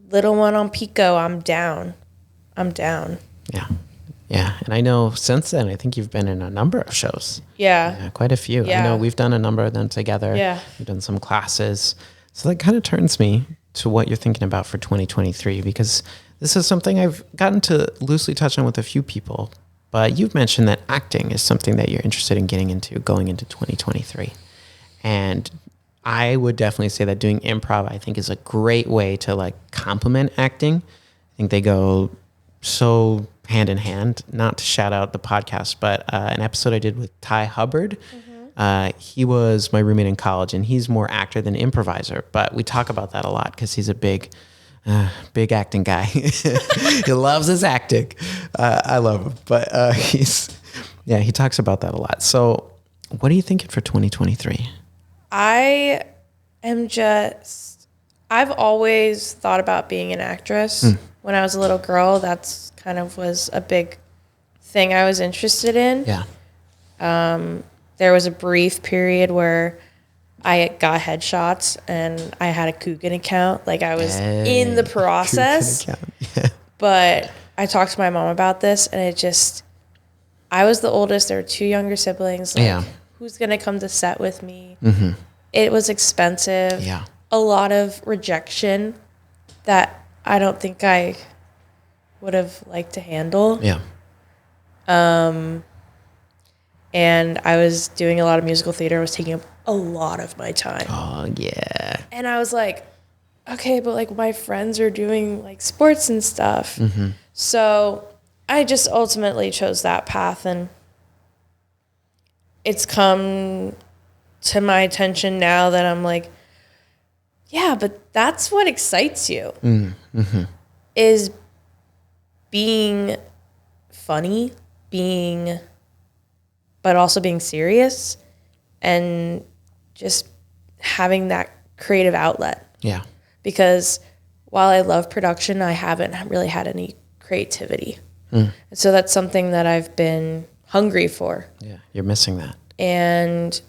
Speaker 2: little one on Pico, I'm down.
Speaker 1: Yeah. Yeah. And I know since then, I think you've been in a number of shows.
Speaker 2: Yeah.
Speaker 1: Quite a few. Yeah. I know we've done a number of them together.
Speaker 2: Yeah.
Speaker 1: We've done some classes. So that kind of turns me to what you're thinking about for 2023, because this is something I've gotten to loosely touch on with a few people, but you've mentioned that acting is something that you're interested in getting into going into 2023. And I would definitely say that doing improv, I think, is a great way to like complement acting. I think they go so hand in hand. Not to shout out the podcast, but an episode I did with Ty Hubbard. He was my roommate in college, and he's more actor than improviser. But we talk about that a lot because he's a big acting guy. He loves his acting. I love him, but he talks about that a lot. So, what are you thinking for 2023?
Speaker 2: I've always thought about being an actress. When I was a little girl, that's kind of was a big thing I was interested in.
Speaker 1: Yeah.
Speaker 2: There was a brief period where I got headshots and I had a Coogan account. Like, I was in the process.
Speaker 1: Yeah.
Speaker 2: But I talked to my mom about this, and I was the oldest. There were 2 younger siblings. Like, who's going to come to set with me? Mm-hmm. It was expensive.
Speaker 1: Yeah.
Speaker 2: A lot of rejection that I don't think I would have liked to handle.
Speaker 1: Yeah.
Speaker 2: And I was doing a lot of musical theater. I was taking up a lot of my time.
Speaker 1: Oh, yeah.
Speaker 2: And I was like, okay, but like my friends are doing like sports and stuff. Mm-hmm. So I just ultimately chose that path, and it's come to my attention now that I'm like, yeah, but that's what excites you. Mm-hmm. Is being funny, but also being serious, and just having that creative outlet.
Speaker 1: Yeah.
Speaker 2: Because while I love production, I haven't really had any creativity. And so that's something that I've been hungry for.
Speaker 1: Yeah, you're missing that.
Speaker 2: And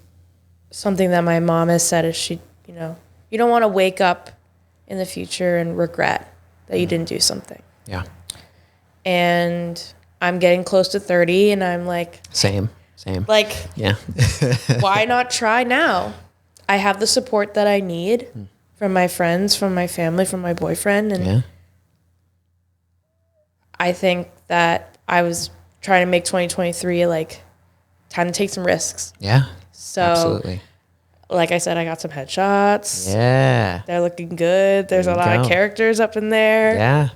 Speaker 2: something that my mom has said is you don't want to wake up in the future and regret that you didn't do something.
Speaker 1: Yeah.
Speaker 2: And I'm getting close to 30, and I'm like...
Speaker 1: Same.
Speaker 2: Like,
Speaker 1: yeah.
Speaker 2: why not try now? I have the support that I need from my friends, from my family, from my boyfriend. And I think that I was trying to make 2023 like time to take some risks.
Speaker 1: Yeah.
Speaker 2: So,
Speaker 1: absolutely.
Speaker 2: Like I said, I got some headshots.
Speaker 1: Yeah.
Speaker 2: They're looking good. There's a lot of characters up in there.
Speaker 1: Yeah.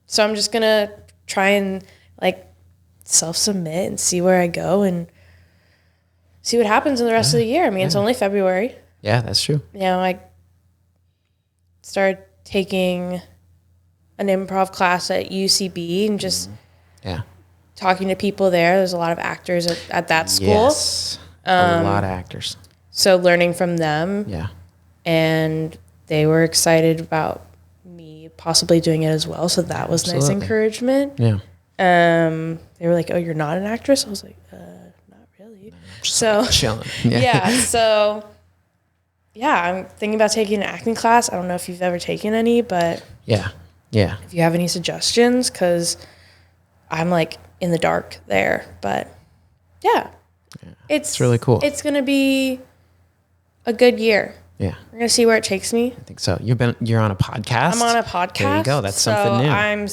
Speaker 2: So I'm just going to try and like self-submit and see where I go and see what happens in the rest of the year. I mean, it's only February.
Speaker 1: Yeah, that's true.
Speaker 2: You know, I started taking an improv class at UCB and just talking to people there. There's a lot of actors at that school.
Speaker 1: Yes, a lot of actors.
Speaker 2: So learning from them.
Speaker 1: Yeah.
Speaker 2: And they were excited about me possibly doing it as well. So that was nice encouragement.
Speaker 1: Yeah.
Speaker 2: They were like, "Oh, you're not an actress?" I was like, "Not really." So
Speaker 1: like chilling.
Speaker 2: So I'm thinking about taking an acting class. I don't know if you've ever taken any, but
Speaker 1: yeah.
Speaker 2: If you have any suggestions, because I'm like in the dark there, but it's
Speaker 1: really cool.
Speaker 2: It's gonna be a good year.
Speaker 1: Yeah,
Speaker 2: we're gonna see where it takes me.
Speaker 1: I think so. You're on a podcast.
Speaker 2: I'm on a podcast.
Speaker 1: There you go. That's something new.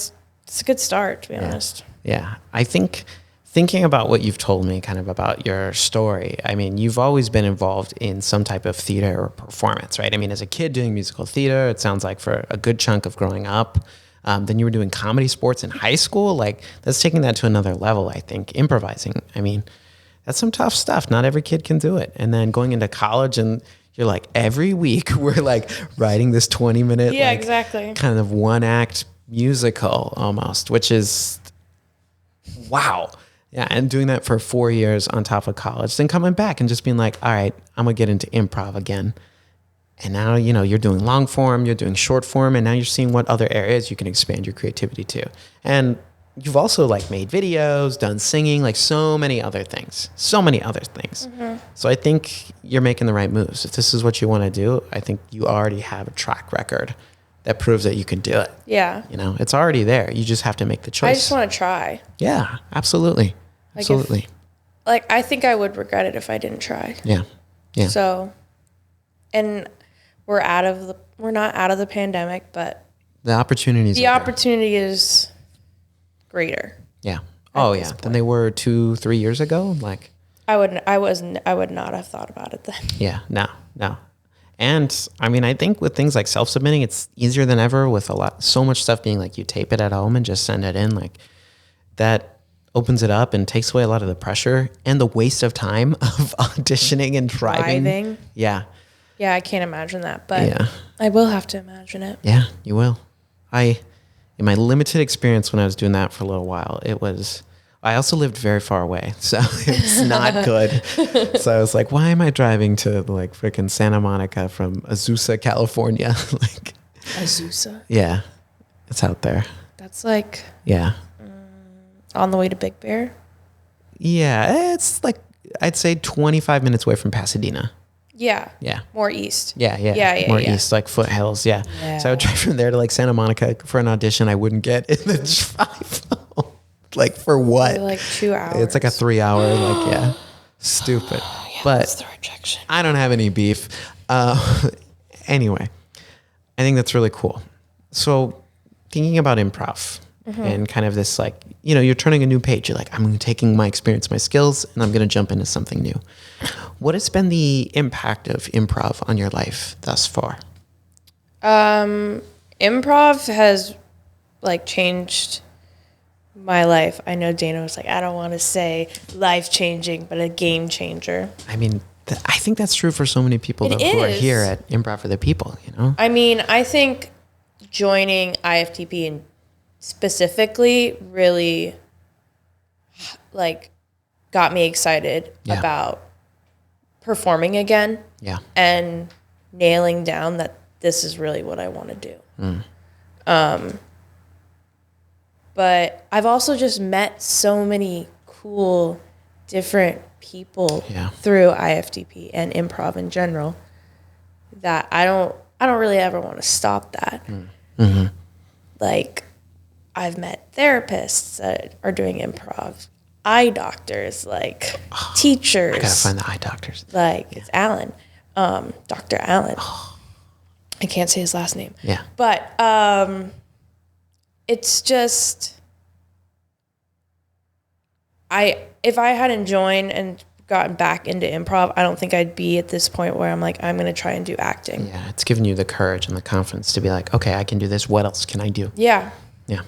Speaker 2: It's a good start, to be honest.
Speaker 1: Yeah, I think thinking about what you've told me kind of about your story, I mean, you've always been involved in some type of theater or performance, right? I mean, as a kid doing musical theater, it sounds like for a good chunk of growing up. Then you were doing comedy sports in high school. Like, that's taking that to another level, I think. Improvising, I mean, that's some tough stuff. Not every kid can do it. And then going into college, and you're like, every week we're like writing this 20-minute,
Speaker 2: exactly,
Speaker 1: kind of one act musical almost, which is wow. Yeah. And doing that for 4 years on top of college, then coming back and just being like, all right, I'm gonna get into improv again. And now, you know, you're doing long form, you're doing short form, and now you're seeing what other areas you can expand your creativity to. And you've also like made videos, done singing, like so many other things. Mm-hmm. So I think you're making the right moves. If this is what you want to do, I think you already have a track record that proves that you can do it.
Speaker 2: Yeah.
Speaker 1: You know, it's already there. You just have to make the choice.
Speaker 2: I just want to try.
Speaker 1: Yeah, absolutely. Absolutely.
Speaker 2: I think I would regret it if I didn't try.
Speaker 1: Yeah. Yeah.
Speaker 2: So, and we're not out of the pandemic, but
Speaker 1: the opportunity
Speaker 2: is greater.
Speaker 1: Yeah. Oh yeah. Than they were 2-3 years ago. Like
Speaker 2: I would not have thought about it then.
Speaker 1: Yeah. No. And I mean, I think with things like self-submitting, it's easier than ever with so much stuff being like you tape it at home and just send it in. Like that opens it up and takes away a lot of the pressure and the waste of time of auditioning and driving. Yeah.
Speaker 2: Yeah, I can't imagine that, but yeah. I will have to imagine it.
Speaker 1: Yeah, you will. In my limited experience when I was doing that for a little while, I also lived very far away, so it's not good. So I was like, why am I driving to like freaking Santa Monica from Azusa, California? Like
Speaker 2: Azusa?
Speaker 1: Yeah, it's out there.
Speaker 2: That's like on the way to Big Bear?
Speaker 1: Yeah, it's like, I'd say 25 minutes away from Pasadena.
Speaker 2: Yeah.
Speaker 1: Yeah.
Speaker 2: More east.
Speaker 1: Yeah. More east, like foothills. Yeah. So I would drive from there to like Santa Monica for an audition. I wouldn't get in the drive. Like for what?
Speaker 2: Like 2 hours.
Speaker 1: It's like a 3 hour, like, yeah. Stupid.
Speaker 2: Yeah,
Speaker 1: but
Speaker 2: that's the rejection.
Speaker 1: I don't have any beef. Anyway, I think that's really cool. So thinking about improv and kind of this, like, you know, you're turning a new page. You're like, I'm taking my experience, my skills, and I'm going to jump into something new. What has been the impact of improv on your life thus far?
Speaker 2: Improv has like changed my life. I know Dana was like, I don't want to say life changing, but a game changer.
Speaker 1: I mean, I think that's true for so many people who are here at Improv for the People, you know?
Speaker 2: I mean, I think joining IFTP and specifically really like got me excited about performing again.
Speaker 1: Yeah.
Speaker 2: And nailing down that this is really what I want to do. But I've also just met so many cool, different people through IFTP and improv in general that I don't really ever want to stop that. Mm-hmm. Like, I've met therapists that are doing improv, eye doctors, like teachers.
Speaker 1: I gotta find the eye doctors.
Speaker 2: Like it's Alan, Dr. Alan. I can't say his last name.
Speaker 1: Yeah.
Speaker 2: But it's just, if I hadn't joined and gotten back into improv, I don't think I'd be at this point where I'm like, I'm going to try and do acting.
Speaker 1: Yeah, it's given you the courage and the confidence to be like, okay, I can do this. What else can I do?
Speaker 2: Yeah.
Speaker 1: Yeah.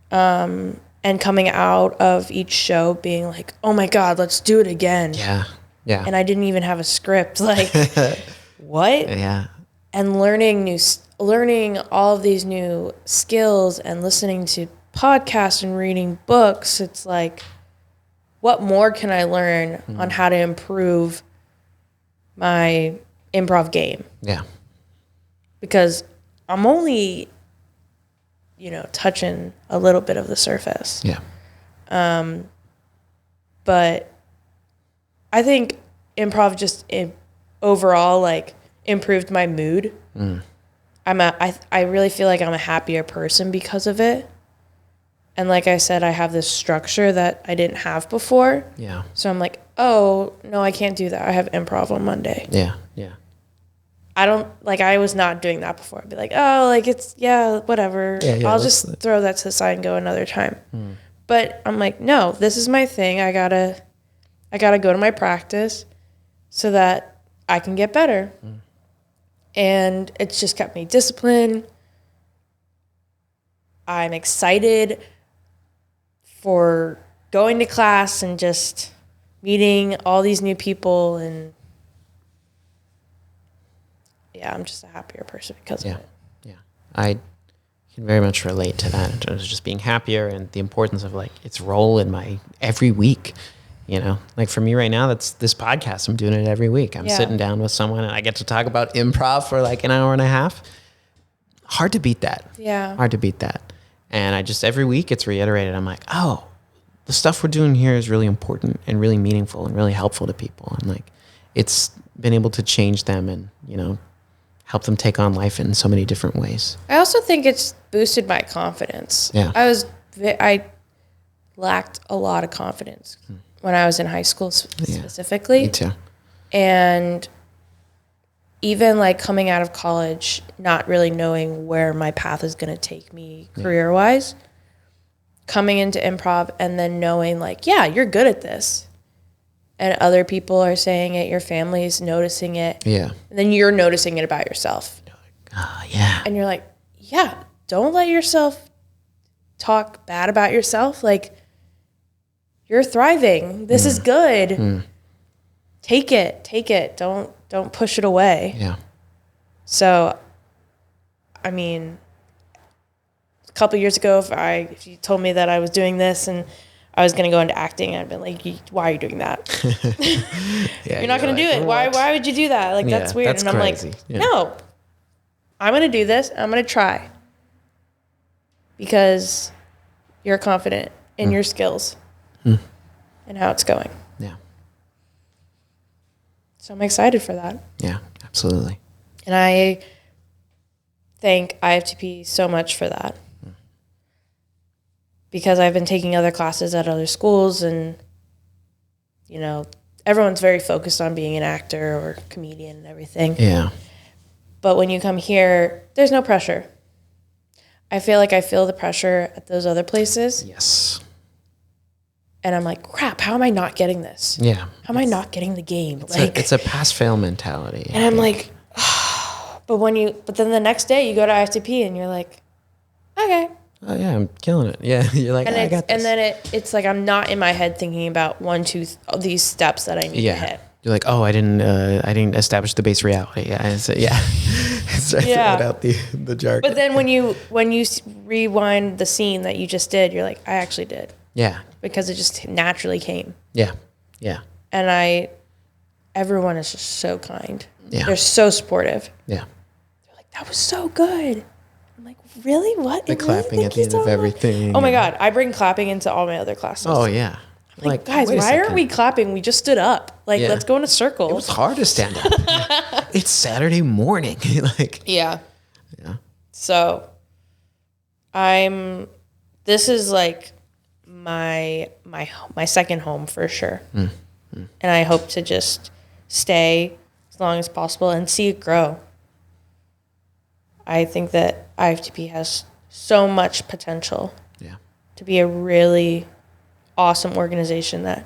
Speaker 2: And coming out of each show being like, oh my God, let's do it again.
Speaker 1: Yeah. Yeah.
Speaker 2: And I didn't even have a script. Like, what?
Speaker 1: Yeah.
Speaker 2: And learning all of these new skills and listening to podcasts and reading books. It's like, what more can I learn on how to improve my improv game?
Speaker 1: Yeah.
Speaker 2: Because I'm only, touching a little bit of the surface.
Speaker 1: Yeah.
Speaker 2: But I think improv just overall, like, improved my mood. I really feel like I'm a happier person because of it. And like I said, I have this structure that I didn't have before.
Speaker 1: Yeah.
Speaker 2: So I'm like, oh, no, I can't do that. I have improv on Monday.
Speaker 1: Yeah. Yeah.
Speaker 2: I was not doing that before. I'd be like, oh, like it's, whatever.
Speaker 1: Yeah,
Speaker 2: I'll just throw that to the side and go another time. But I'm like, no, this is my thing. I gotta go to my practice so that I can get better. And it's just kept me disciplined. I'm excited for going to class and just meeting all these new people. And yeah, I'm just a happier person because of it.
Speaker 1: Yeah. I can very much relate to that in terms of just being happier and the importance of like its role in my every week. You know, like for me right now, that's this podcast. I'm doing it every week. I'm sitting down with someone and I get to talk about improv for like an hour and a half. Hard to beat that.
Speaker 2: Yeah.
Speaker 1: Hard to beat that. And I just, every week it's reiterated. I'm like, oh, the stuff we're doing here is really important and really meaningful and really helpful to people. And like, it's been able to change them and, you know, help them take on life in so many different ways.
Speaker 2: I also think it's boosted my confidence.
Speaker 1: Yeah.
Speaker 2: I lacked a lot of confidence when I was in high school specifically.
Speaker 1: Me too.
Speaker 2: And even like coming out of college, not really knowing where my path is going to take me career-wise, coming into improv and then knowing like, yeah, you're good at this. And other people are saying it, your family's noticing it.
Speaker 1: Yeah.
Speaker 2: And then you're noticing it about yourself.
Speaker 1: Yeah.
Speaker 2: And you're like, yeah, don't let yourself talk bad about yourself. Like, you're thriving. This is good. Take it. Don't push it away.
Speaker 1: Yeah.
Speaker 2: So, I mean, a couple years ago, if you told me that I was doing this and I was going to go into acting, I'd been like, why are you doing that? You're not going to do it. What? Why would you do that? Like, that's weird.
Speaker 1: That's
Speaker 2: and I'm
Speaker 1: crazy.
Speaker 2: like, no, I'm going to do this. I'm going to try because you're confident in your skills and how it's going.
Speaker 1: Yeah.
Speaker 2: So I'm excited for that.
Speaker 1: Yeah, absolutely.
Speaker 2: And I thank IFTP so much for that. Because I've been taking other classes at other schools and, you know, everyone's very focused on being an actor or comedian and everything.
Speaker 1: Yeah.
Speaker 2: But when you come here, there's no pressure. I feel like I feel the pressure at those other places.
Speaker 1: Yes.
Speaker 2: And I'm like, crap, how am I not getting this?
Speaker 1: Yeah.
Speaker 2: How am I not getting the game?
Speaker 1: It's a pass-fail mentality.
Speaker 2: And I'm like, oh. But then the next day you go to IFTP and you're like, okay.
Speaker 1: Oh yeah, I'm killing it. Yeah, you're like, I got this.
Speaker 2: And then it's like I'm not in my head thinking about these steps that I need to hit.
Speaker 1: You're like, oh, I didn't establish the base reality. Yeah, start throwing out the jargon.
Speaker 2: But then when you rewind the scene that you just did, you're like, I actually did.
Speaker 1: Yeah.
Speaker 2: Because it just naturally came.
Speaker 1: Yeah. Yeah.
Speaker 2: And everyone is just so kind.
Speaker 1: Yeah.
Speaker 2: They're so supportive.
Speaker 1: Yeah.
Speaker 2: They're like, that was so good. I'm like, really? What?
Speaker 1: The clapping at the end of everything.
Speaker 2: Oh my God. I bring clapping into all my other classes.
Speaker 1: Oh yeah.
Speaker 2: I'm like, guys, why aren't we clapping? We just stood up. Like, let's go in a circle.
Speaker 1: It was hard to stand up. It's Saturday morning.
Speaker 2: Yeah.
Speaker 1: Yeah.
Speaker 2: So this is like my second home for sure. And I hope to just stay as long as possible and see it grow. I think that IFTP has so much potential to be a really awesome organization that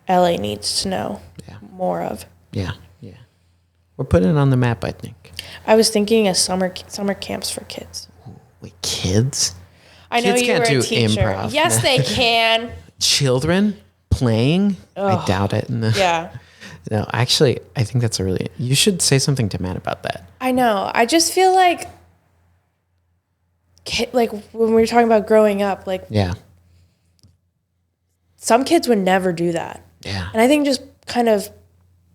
Speaker 2: LA needs to know more of.
Speaker 1: Yeah, yeah. We're putting it on the map, I think.
Speaker 2: I was thinking of summer camps for kids.
Speaker 1: Wait, kids?
Speaker 2: I know
Speaker 1: kids
Speaker 2: you were
Speaker 1: can't
Speaker 2: a
Speaker 1: do
Speaker 2: teacher.
Speaker 1: improv.
Speaker 2: Yes, they can.
Speaker 1: Children playing? I doubt it. No.
Speaker 2: Yeah.
Speaker 1: No, actually, I think that's you should say something to Matt about that.
Speaker 2: I know. I just feel like when we were talking about growing up, some kids would never do that.
Speaker 1: Yeah.
Speaker 2: And I think just kind of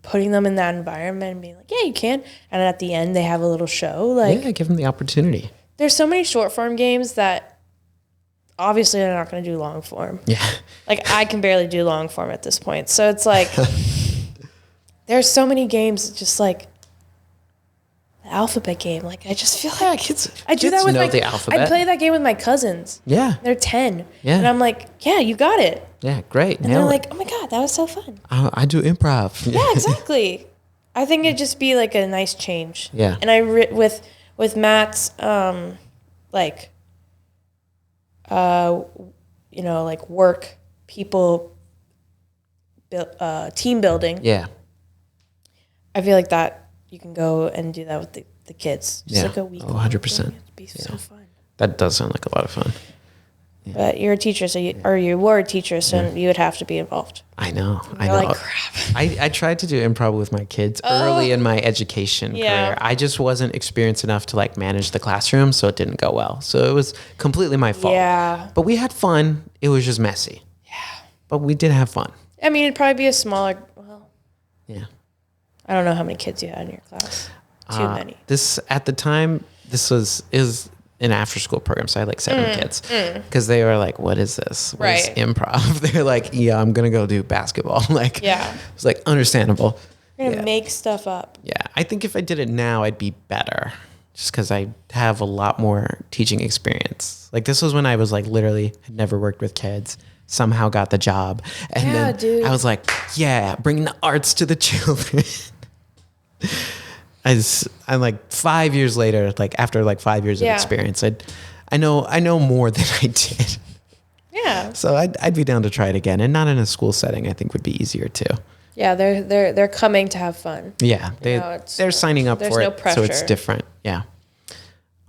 Speaker 2: putting them in that environment and being like, yeah, you can. And at the end, they have a little show.
Speaker 1: Give them the opportunity.
Speaker 2: There's so many short form games that obviously they're not going to do long form.
Speaker 1: Yeah.
Speaker 2: Like, I can barely do long form at this point. So it's like, there's so many games, just like the alphabet game. Like, I just feel like I do that with
Speaker 1: the alphabet.
Speaker 2: I play that game with my cousins.
Speaker 1: Yeah.
Speaker 2: They're 10.
Speaker 1: Yeah.
Speaker 2: And I'm like, yeah, you got it.
Speaker 1: Yeah, great.
Speaker 2: And they're like, oh my God, that was so fun.
Speaker 1: I do improv.
Speaker 2: Yeah, exactly. I think it'd just be like a nice change.
Speaker 1: Yeah.
Speaker 2: And with Matt's, like work, people, team building.
Speaker 1: Yeah.
Speaker 2: I feel like that you can go and do that with the kids. Just like a week.
Speaker 1: 100%.
Speaker 2: It'd be so fun.
Speaker 1: That does sound like a lot of fun.
Speaker 2: Yeah. But you're a teacher, so you were a teacher, so you would have to be involved.
Speaker 1: I know. I
Speaker 2: You're
Speaker 1: know.
Speaker 2: like, crap.
Speaker 1: I tried to do improv with my kids early in my education career. I just wasn't experienced enough to like manage the classroom, so it didn't go well. So it was completely my fault.
Speaker 2: Yeah.
Speaker 1: But we had fun. It was just messy.
Speaker 2: Yeah.
Speaker 1: But we did have fun.
Speaker 2: I mean, it'd probably be a smaller. Well,
Speaker 1: yeah.
Speaker 2: I don't know how many kids you had in your class. Too many.
Speaker 1: This at the time. This is an after school program, so I had like 7 kids because they were like, "What is this? What is improv?" They're like, "Yeah, I'm gonna go do basketball." Like, it's like understandable.
Speaker 2: You're gonna make stuff up.
Speaker 1: Yeah, I think if I did it now, I'd be better, just because I have a lot more teaching experience. Like this was when I was like literally had never worked with kids. Somehow got the job, and then I was like, "Yeah, bringing the arts to the children." I'm like 5 years later, like after like 5 years of experience, I know more than I did.
Speaker 2: Yeah.
Speaker 1: So I'd be down to try it again, and not in a school setting. I think would be easier too.
Speaker 2: Yeah, they're coming to have fun.
Speaker 1: Yeah, they're signing up for it,
Speaker 2: pressure.
Speaker 1: So it's different. Yeah.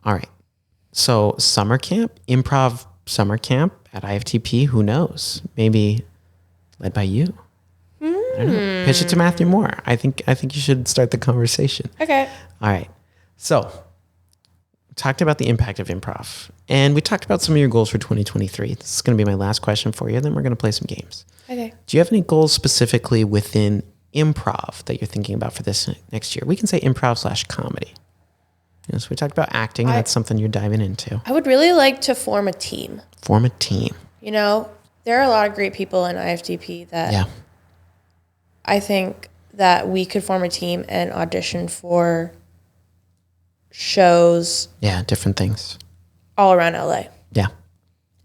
Speaker 1: All right. So summer camp, improv summer camp at IFTP. Who knows? Maybe led by you. I don't know. Pitch it to Matthew Moore. I think you should start the conversation.
Speaker 2: Okay.
Speaker 1: All right. So we talked about the impact of improv, and we talked about some of your goals for 2023. This is going to be my last question for you. Then we're going to play some games.
Speaker 2: Okay.
Speaker 1: Do you have any goals specifically within improv that you're thinking about for this next year? We can say improv/comedy. So we talked about acting, and that's something you're diving into.
Speaker 2: I would really like to form a team.
Speaker 1: Form a team.
Speaker 2: There are a lot of great people in IFTP that I think that we could form a team and audition for shows.
Speaker 1: Yeah, different things.
Speaker 2: All around LA.
Speaker 1: Yeah.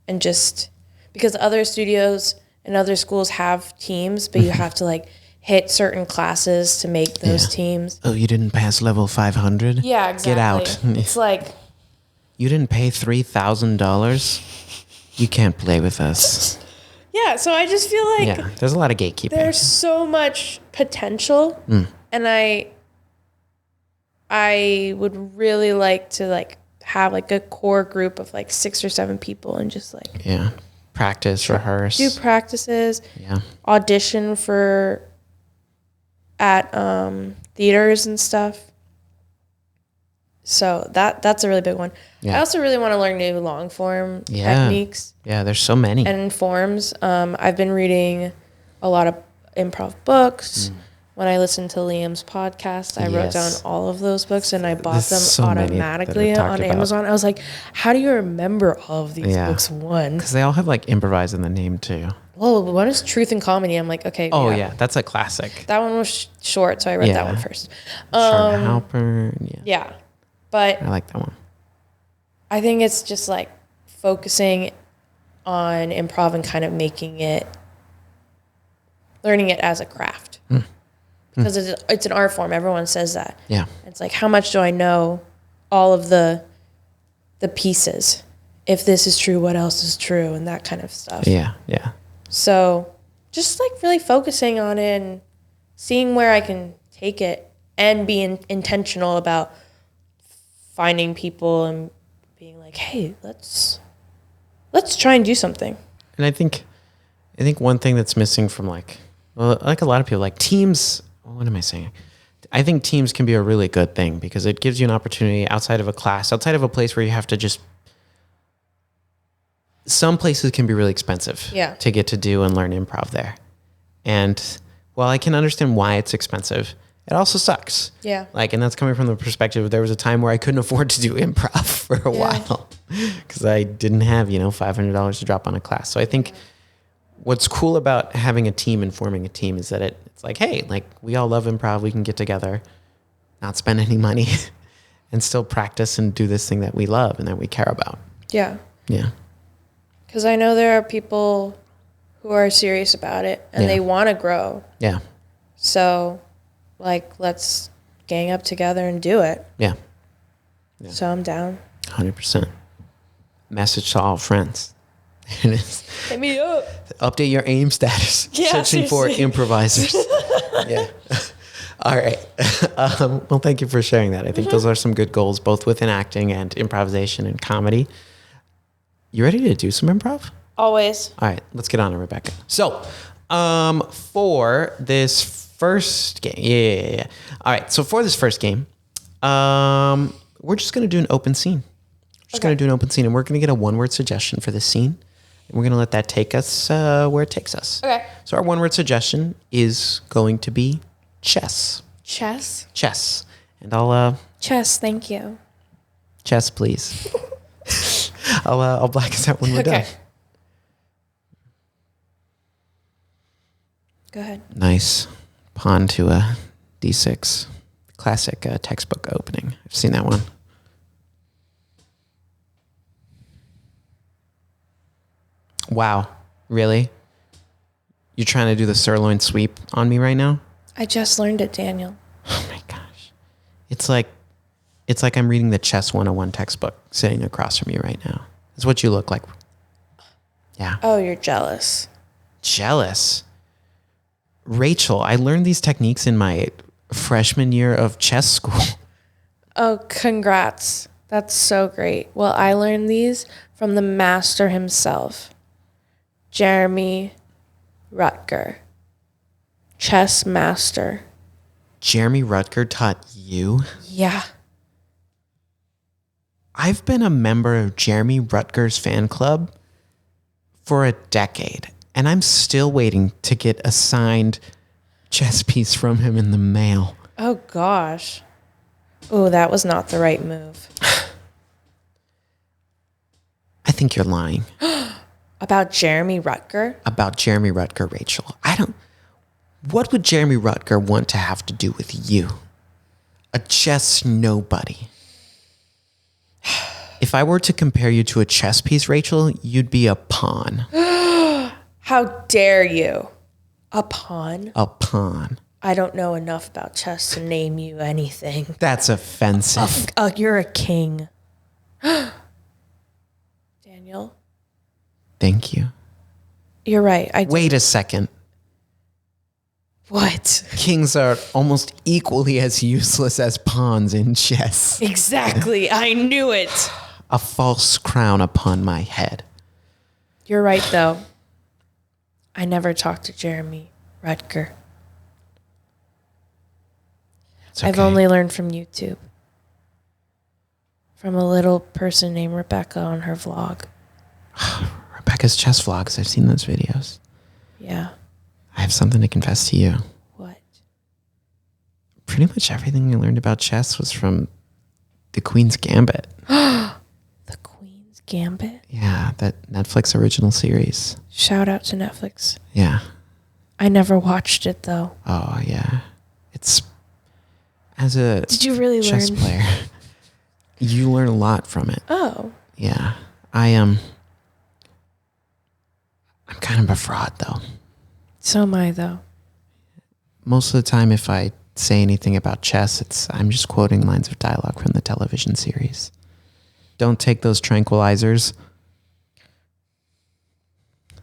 Speaker 2: And just because other studios and other schools have teams, but you have to like hit certain classes to make those teams.
Speaker 1: Oh, you didn't pass level 500?
Speaker 2: Yeah, exactly.
Speaker 1: Get out.
Speaker 2: It's like...
Speaker 1: You didn't pay $3,000? You can't play with us.
Speaker 2: Yeah, so I just feel like
Speaker 1: there's a lot of gatekeeping.
Speaker 2: There's so much potential, and I would really like to like have like a core group of like 6 or 7 people and just like
Speaker 1: practice, rehearse,
Speaker 2: do practices, audition at theaters and stuff. So that's a really big one. Yeah. I also really want to learn new long form techniques.
Speaker 1: Yeah, there's so many.
Speaker 2: And forms. I've been reading a lot of improv books. When I listened to Liam's podcast, I wrote down all of those books and I bought them automatically on Amazon. I was like, how do you remember all of these books? One,
Speaker 1: because they all have like improvise in the name too.
Speaker 2: Well, one is Truth and Comedy. I'm like, okay.
Speaker 1: Oh yeah, that's a classic.
Speaker 2: That one was short, so I read that one first.
Speaker 1: Sean Halpern.
Speaker 2: Yeah. But
Speaker 1: I like that one.
Speaker 2: I think it's just like focusing on improv and kind of learning it as a craft. Because it's an art form. Everyone says that.
Speaker 1: Yeah.
Speaker 2: It's like, how much do I know all of the pieces? If this is true, what else is true? And that kind of stuff.
Speaker 1: Yeah, yeah.
Speaker 2: So just like really focusing on it and seeing where I can take it and being intentional about finding people and being like, hey, let's try and do something.
Speaker 1: And I think one thing that's missing from like a lot of people, like teams, what am I saying? I think teams can be a really good thing because it gives you an opportunity outside of a class, outside of a place where you have to just, some places can be really expensive to get to do and learn improv there. And while I can understand why it's expensive, it also sucks.
Speaker 2: Yeah.
Speaker 1: And that's coming from the perspective of there was a time where I couldn't afford to do improv for a while because I didn't have, $500 to drop on a class. So I think what's cool about having a team and forming a team is that it's like, hey, like we all love improv. We can get together, not spend any money and still practice and do this thing that we love and that we care about.
Speaker 2: Yeah.
Speaker 1: Yeah.
Speaker 2: Because I know there are people who are serious about it and they want to grow.
Speaker 1: Yeah.
Speaker 2: So let's gang up together and do it.
Speaker 1: Yeah.
Speaker 2: So I'm down.
Speaker 1: 100%. Message to all friends. It is.
Speaker 2: Hit me up.
Speaker 1: Update your AIM status.
Speaker 2: Yeah,
Speaker 1: Searching for
Speaker 2: seriously.
Speaker 1: improvisers. Yeah. All right. Well, thank you for sharing that. I think those are some good goals, both within acting and improvisation and comedy. You ready to do some improv?
Speaker 2: Always.
Speaker 1: All right, let's get on it, Rebecca. So, for this first game, yeah. All right, so for this first game, we're just going to do an open scene. Going to do an open scene, and we're going to get a one-word suggestion for this scene. And we're going to let that take us where it takes us.
Speaker 2: Okay.
Speaker 1: So our one-word suggestion is going to be chess.
Speaker 2: Chess?
Speaker 1: Chess. And I'll...
Speaker 2: Chess, thank you.
Speaker 1: Chess, please. I'll black us out when we're done.
Speaker 2: Go ahead.
Speaker 1: Nice. Pawn to a d6. Classic textbook opening. I've seen that one. Wow. Really? You're trying to do the sirloin sweep on me right now?
Speaker 2: I just learned it, Daniel.
Speaker 1: Oh my gosh. It's like I'm reading the Chess 101 textbook sitting across from you right now. That's what you look like. Yeah.
Speaker 2: Oh, you're jealous.
Speaker 1: Jealous. Rachel, I learned these techniques in my freshman year of chess school.
Speaker 2: Oh, congrats. That's so great. Well, I learned these from the master himself, Jeremy Rutger, chess master.
Speaker 1: Jeremy Rutger taught you?
Speaker 2: Yeah.
Speaker 1: I've been a member of Jeremy Rutger's fan club for a decade, and I'm still waiting to get a signed chess piece from him in the mail.
Speaker 2: Oh, gosh. Oh, that was not the right move.
Speaker 1: I think you're lying.
Speaker 2: About Jeremy Rutger?
Speaker 1: About Jeremy Rutger, Rachel. What would Jeremy Rutger want to have to do with you? A chess nobody. If I were to compare you to a chess piece, Rachel, you'd be a pawn.
Speaker 2: How dare you? A pawn?
Speaker 1: A pawn.
Speaker 2: I don't know enough about chess to name you anything.
Speaker 1: That's offensive.
Speaker 2: You're a king. Daniel?
Speaker 1: Thank you.
Speaker 2: You're right.
Speaker 1: Wait a second.
Speaker 2: What?
Speaker 1: Kings are almost equally as useless as pawns in chess.
Speaker 2: Exactly. I knew it.
Speaker 1: A false crown upon my head.
Speaker 2: You're right, though. I never talked to Jeremy Rutger.
Speaker 1: It's okay.
Speaker 2: I've only learned from YouTube. From a little person named Rebecca on her vlog.
Speaker 1: Rebecca's chess vlogs. I've seen those videos.
Speaker 2: Yeah.
Speaker 1: I have something to confess to you.
Speaker 2: What?
Speaker 1: Pretty much everything I learned about chess was from The Queen's Gambit.
Speaker 2: The Queen's Gambit?
Speaker 1: Yeah, that Netflix original series.
Speaker 2: Shout out to Netflix.
Speaker 1: Yeah.
Speaker 2: I never watched it, though.
Speaker 1: Oh, yeah. It's... As a
Speaker 2: Did you really
Speaker 1: chess
Speaker 2: learn?
Speaker 1: player, you learn a lot from it.
Speaker 2: Oh.
Speaker 1: Yeah. I'm kind of a fraud, though.
Speaker 2: So am I, though.
Speaker 1: Most of the time, if I say anything about chess, I'm just quoting lines of dialogue from the television series. Don't take those tranquilizers.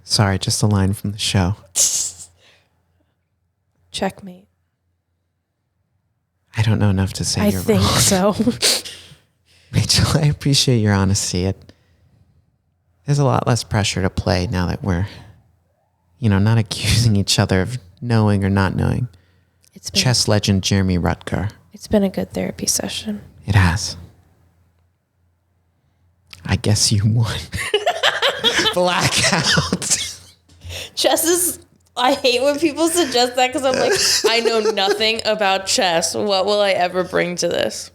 Speaker 1: Sorry, just a line from the show.
Speaker 2: Checkmate.
Speaker 1: I don't know enough to say
Speaker 2: I
Speaker 1: you're
Speaker 2: think
Speaker 1: wrong.
Speaker 2: so.
Speaker 1: Rachel, I appreciate your honesty. There's a lot less pressure to play now that we're, not accusing each other of knowing or not knowing. Chess legend Jeremy Rutger.
Speaker 2: It's been a good therapy session.
Speaker 1: It has. I guess you won. Blackout.
Speaker 2: Chess is... I hate when people suggest that because I'm like, I know nothing about chess. What will I ever bring to this?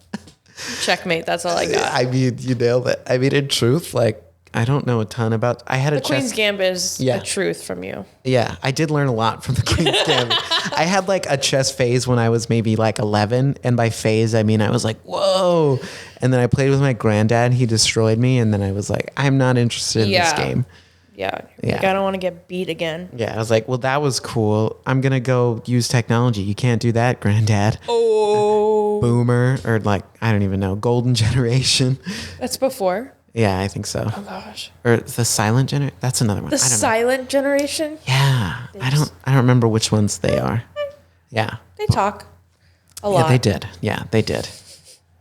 Speaker 2: Checkmate. That's all I got.
Speaker 1: I mean, you nailed it. I mean, in truth, I don't know a ton about... I had
Speaker 2: the Queen's Gambit is a truth from you.
Speaker 1: Yeah, I did learn a lot from the Queen's Gambit. I had a chess phase when I was maybe 11. And by phase, I mean, I was like, whoa. And then I played with my granddad. He destroyed me. And then I was like, I'm not interested in this game.
Speaker 2: Yeah. Like, I don't want to get beat again.
Speaker 1: Yeah, I was like, well, that was cool. I'm going to go use technology. You can't do that, granddad.
Speaker 2: Oh.
Speaker 1: Boomer, or I don't even know, golden generation.
Speaker 2: That's before.
Speaker 1: Yeah, I think so.
Speaker 2: Oh gosh.
Speaker 1: Or the silent generation. That's another one.
Speaker 2: The
Speaker 1: I don't know.
Speaker 2: silent generation?
Speaker 1: Yeah. I don't remember which ones they are. Yeah.
Speaker 2: They talk a lot.
Speaker 1: Yeah, they did. Yeah, they did.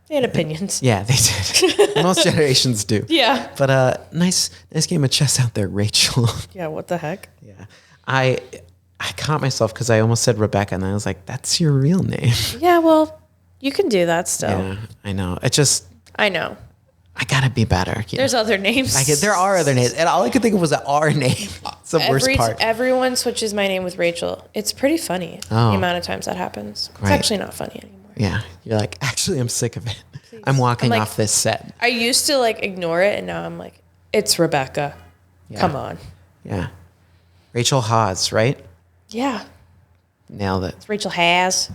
Speaker 2: They had opinions.
Speaker 1: Yeah, they did. Most generations do.
Speaker 2: Yeah.
Speaker 1: But nice game of chess out there, Rachel.
Speaker 2: Yeah, what the heck?
Speaker 1: Yeah. I caught myself because I almost said Rebecca, and I was like, that's your real name.
Speaker 2: Yeah, well, you can do that still.
Speaker 1: Yeah, I know.
Speaker 2: I know.
Speaker 1: I gotta be better.
Speaker 2: There's other names.
Speaker 1: There are other names, and all I could think of was an R name. It's the worst part.
Speaker 2: Everyone switches my name with Rachel. It's pretty funny the amount of times that happens. It's actually not funny anymore.
Speaker 1: Yeah, you're like, actually, I'm sick of it. Please. I'm walking off this set.
Speaker 2: I used to ignore it, and now I'm like, it's Rebecca. Yeah. Come on.
Speaker 1: Yeah, Rachel Haas, right?
Speaker 2: Yeah.
Speaker 1: Nailed it.
Speaker 2: It's Rachel Haas.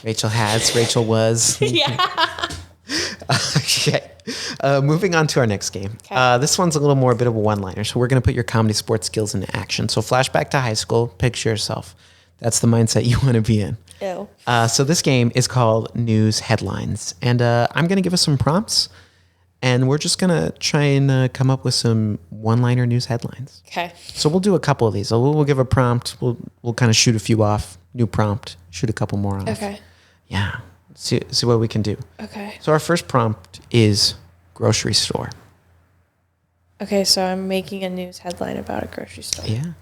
Speaker 1: Rachel has. Rachel was.
Speaker 2: Yeah.
Speaker 1: Okay. Moving on to our next game. Okay. This one's a little more a bit of a one-liner. So we're going to put your comedy sports skills into action. So flashback to high school. Picture yourself. That's the mindset you want to be in.
Speaker 2: Ew.
Speaker 1: So this game is called News Headlines. And I'm going to give us some prompts. And we're just going to try and come up with some one-liner news headlines.
Speaker 2: Okay.
Speaker 1: So we'll do a couple of these. So we'll give a prompt. We'll kind of shoot a few off. New prompt. Shoot a couple more off.
Speaker 2: Okay.
Speaker 1: Yeah. See what we can do.
Speaker 2: Okay.
Speaker 1: So our first prompt is grocery store.
Speaker 2: Okay, so I'm making a news headline about a grocery store.
Speaker 1: Yeah.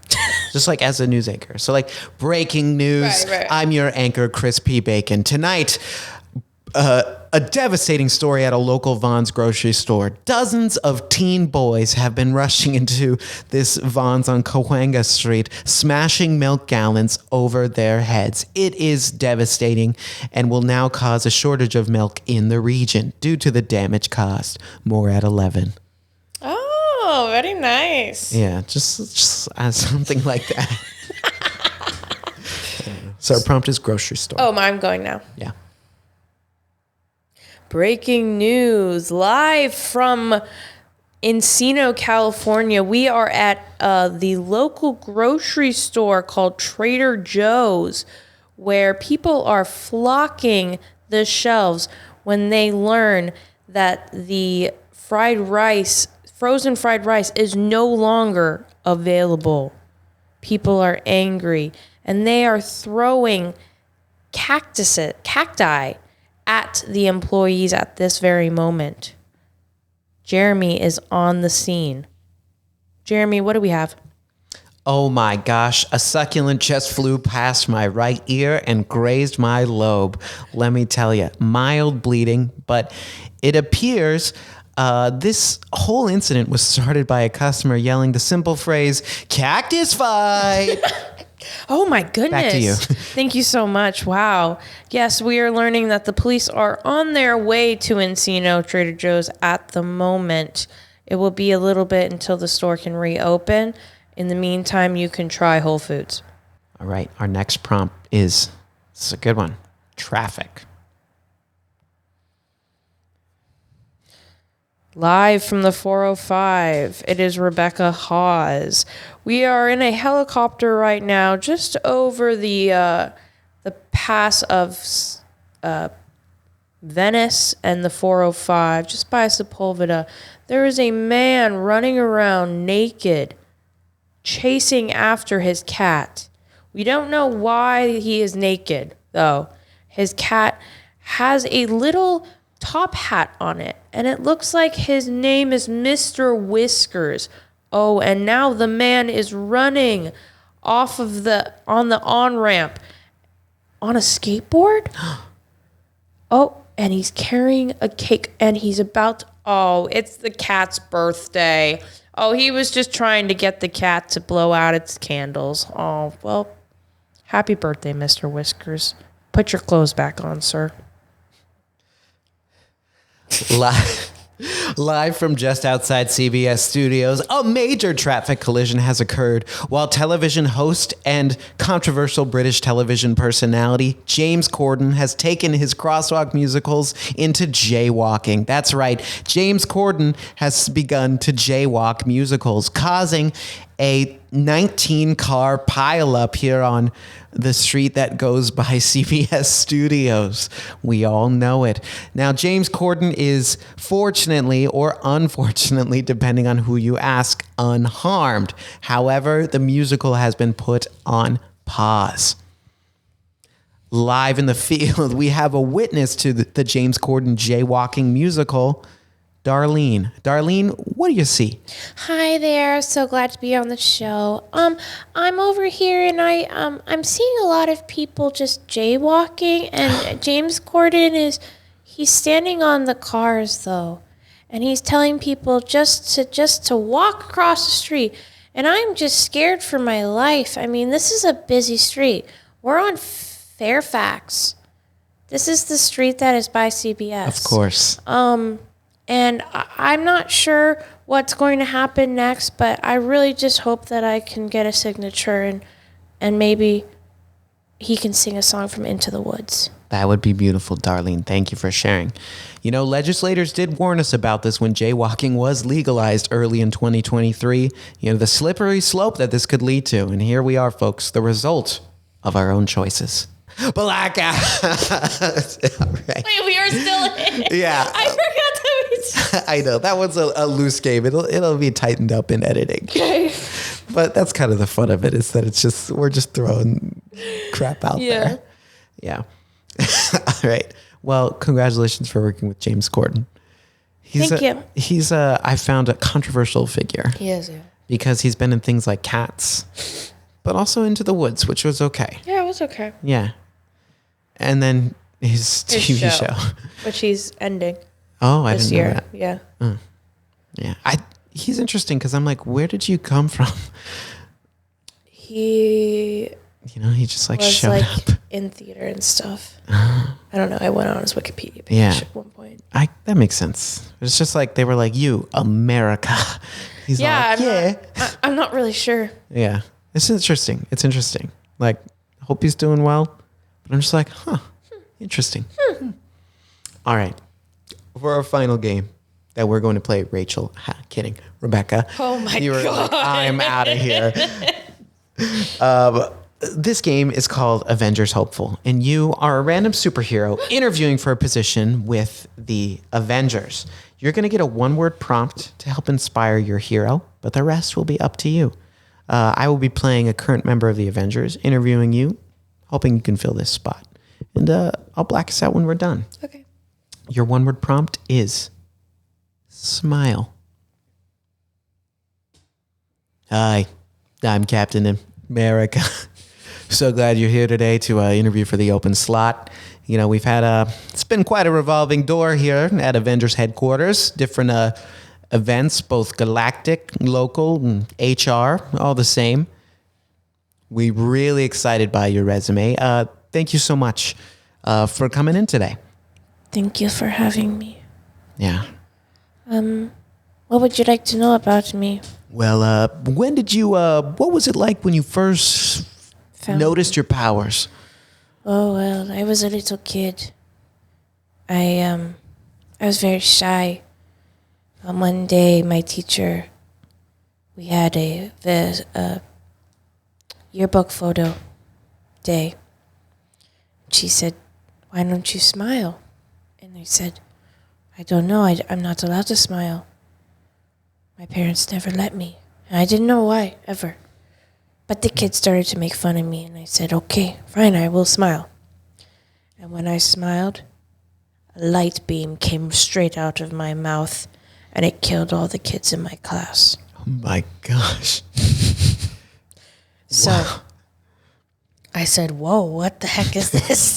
Speaker 1: Just as a news anchor. So breaking news.
Speaker 2: Right.
Speaker 1: I'm your anchor, Chris P. Bacon. Tonight, a devastating story at a local Vons grocery store. Dozens of teen boys have been rushing into this Vons on Cahuenga Street, smashing milk gallons over their heads. It is devastating and will now cause a shortage of milk in the region due to the damage caused. More at 11.
Speaker 2: Oh, very nice.
Speaker 1: Yeah, just something like that. So our prompt is grocery store.
Speaker 2: Oh, I'm going now.
Speaker 1: Yeah.
Speaker 2: Breaking news live from Encino, California. We are at the local grocery store called Trader Joe's, where people are flocking the shelves when they learn that the frozen fried rice is no longer available. People are angry, and they are throwing cacti at the employees at this very moment. Jeremy is on the scene. Jeremy, what do we have?
Speaker 1: Oh my gosh, a succulent just flew past my right ear and grazed my lobe. Let me tell you, mild bleeding, but it appears this whole incident was started by a customer yelling the simple phrase, "Cactus fight."
Speaker 2: Oh my goodness.
Speaker 1: Back to you.
Speaker 2: Thank you so much. Wow. Yes, we are learning that the police are on their way to Encino Trader Joe's at the moment. It will be a little bit until the store can reopen. In the meantime, you can try Whole Foods.
Speaker 1: All right. Our next prompt is a good one. Traffic.
Speaker 2: Live from the 405, it is Rebecca Haas. We are in a helicopter right now, just over the pass of Venice and the 405, just by Sepulveda. There is a man running around naked, chasing after his cat. We don't know why he is naked, though. His cat has a little top hat on it, and it looks like his name is Mr. Whiskers. Oh, and now the man is running off of on the on-ramp on a skateboard. Oh, and he's carrying a cake, and he's it's the cat's birthday. Oh, he was just trying to get the cat to blow out its candles. Oh, well, happy birthday, Mr. Whiskers. Put your clothes back on, sir.
Speaker 1: Live from just outside CBS studios, a major traffic collision has occurred while television host and controversial British television personality James Corden has taken his crosswalk musicals into jaywalking. That's right, James Corden has begun to jaywalk musicals, causing a 19-car pileup here on the street that goes by CBS Studios. We all know it. Now, James Corden is fortunately or unfortunately, depending on who you ask, unharmed. However, the musical has been put on pause. Live in the field, we have a witness to the James Corden jaywalking musical, Darlene. Darlene, what do you see?
Speaker 3: Hi there. So glad to be on the show. I'm over here and I'm seeing a lot of people just jaywalking, and James Corden he's standing on the cars though, and he's telling people just to walk across the street. And I'm just scared for my life. I mean, this is a busy street. We're on Fairfax. This is the street that is by CBS.
Speaker 1: Of course.
Speaker 3: And I'm not sure what's going to happen next, but I really just hope that I can get a signature and maybe he can sing a song from Into the Woods.
Speaker 1: That would be beautiful, Darlene. Thank you for sharing. You know, legislators did warn us about this when jaywalking was legalized early in 2023. You know, the slippery slope that this could lead to. And here we are, folks, the result of our own choices. Blackout. Right.
Speaker 3: Wait, we are still in.
Speaker 1: Yeah.
Speaker 3: I forgot that
Speaker 1: I know that one's a loose game. It'll be tightened up in editing.
Speaker 3: Okay.
Speaker 1: But that's kind of the fun of it, is that we're just throwing crap out there. Yeah. All right. Well, congratulations for working with James Corden.
Speaker 3: Thank you.
Speaker 1: He's I found a controversial figure.
Speaker 3: He is, yeah.
Speaker 1: Because he's been in things like Cats, but also Into the Woods, which was okay.
Speaker 3: Yeah, it was okay.
Speaker 1: Yeah. And then his TV show.
Speaker 2: Which he's ending
Speaker 1: Oh, I
Speaker 2: this
Speaker 1: didn't know
Speaker 2: year.
Speaker 1: that.
Speaker 2: Yeah.
Speaker 1: Yeah. He's interesting because I'm like, where did you come from?
Speaker 2: He
Speaker 1: You know, he just like
Speaker 2: was
Speaker 1: showed
Speaker 2: like
Speaker 1: up.
Speaker 2: in theater and stuff. I don't know. I went on his Wikipedia page
Speaker 1: Yeah.
Speaker 2: at one point.
Speaker 1: That makes sense. It's just like they were like, you, America. He's like,
Speaker 2: I'm not really sure.
Speaker 1: Yeah. It's interesting. Like, I hope he's doing well. But I'm just like, interesting. All right. For our final game that we're going to play, Rachel, kidding, Rebecca.
Speaker 2: Oh my
Speaker 1: you were
Speaker 2: God.
Speaker 1: like, I'm out of here. This game is called Avengers Hopeful, and you are a random superhero interviewing for a position with the Avengers. You're going to get a one-word prompt to help inspire your hero, but the rest will be up to you. I will be playing a current member of the Avengers, interviewing you, hoping you can fill this spot. And I'll black us out when we're done.
Speaker 2: Okay.
Speaker 1: Your one-word prompt is smile. Hi, I'm Captain America. So glad you're here today to interview for the open slot. You know, we've had it's been quite a revolving door here at Avengers headquarters. Different events, both galactic, local, and HR, all the same. We're really excited by your resume. Thank you so much for coming in today.
Speaker 3: Thank you for having me.
Speaker 1: Yeah.
Speaker 3: What would you like to know about me?
Speaker 1: Well, when did you, what was it like when you first noticed your powers?
Speaker 3: Oh, well, I was a little kid. I was very shy. One day, my teacher, we had a yearbook photo day. She said, "Why don't you smile?" And I said, "I don't know. I'm not allowed to smile. My parents never let me." And I didn't know why, ever. But the kids started to make fun of me, and I said, "Okay, fine, I will smile." And when I smiled, a light beam came straight out of my mouth, and it killed all the kids in my class.
Speaker 1: Oh my gosh.
Speaker 3: So I said, "Whoa, what the heck is this?"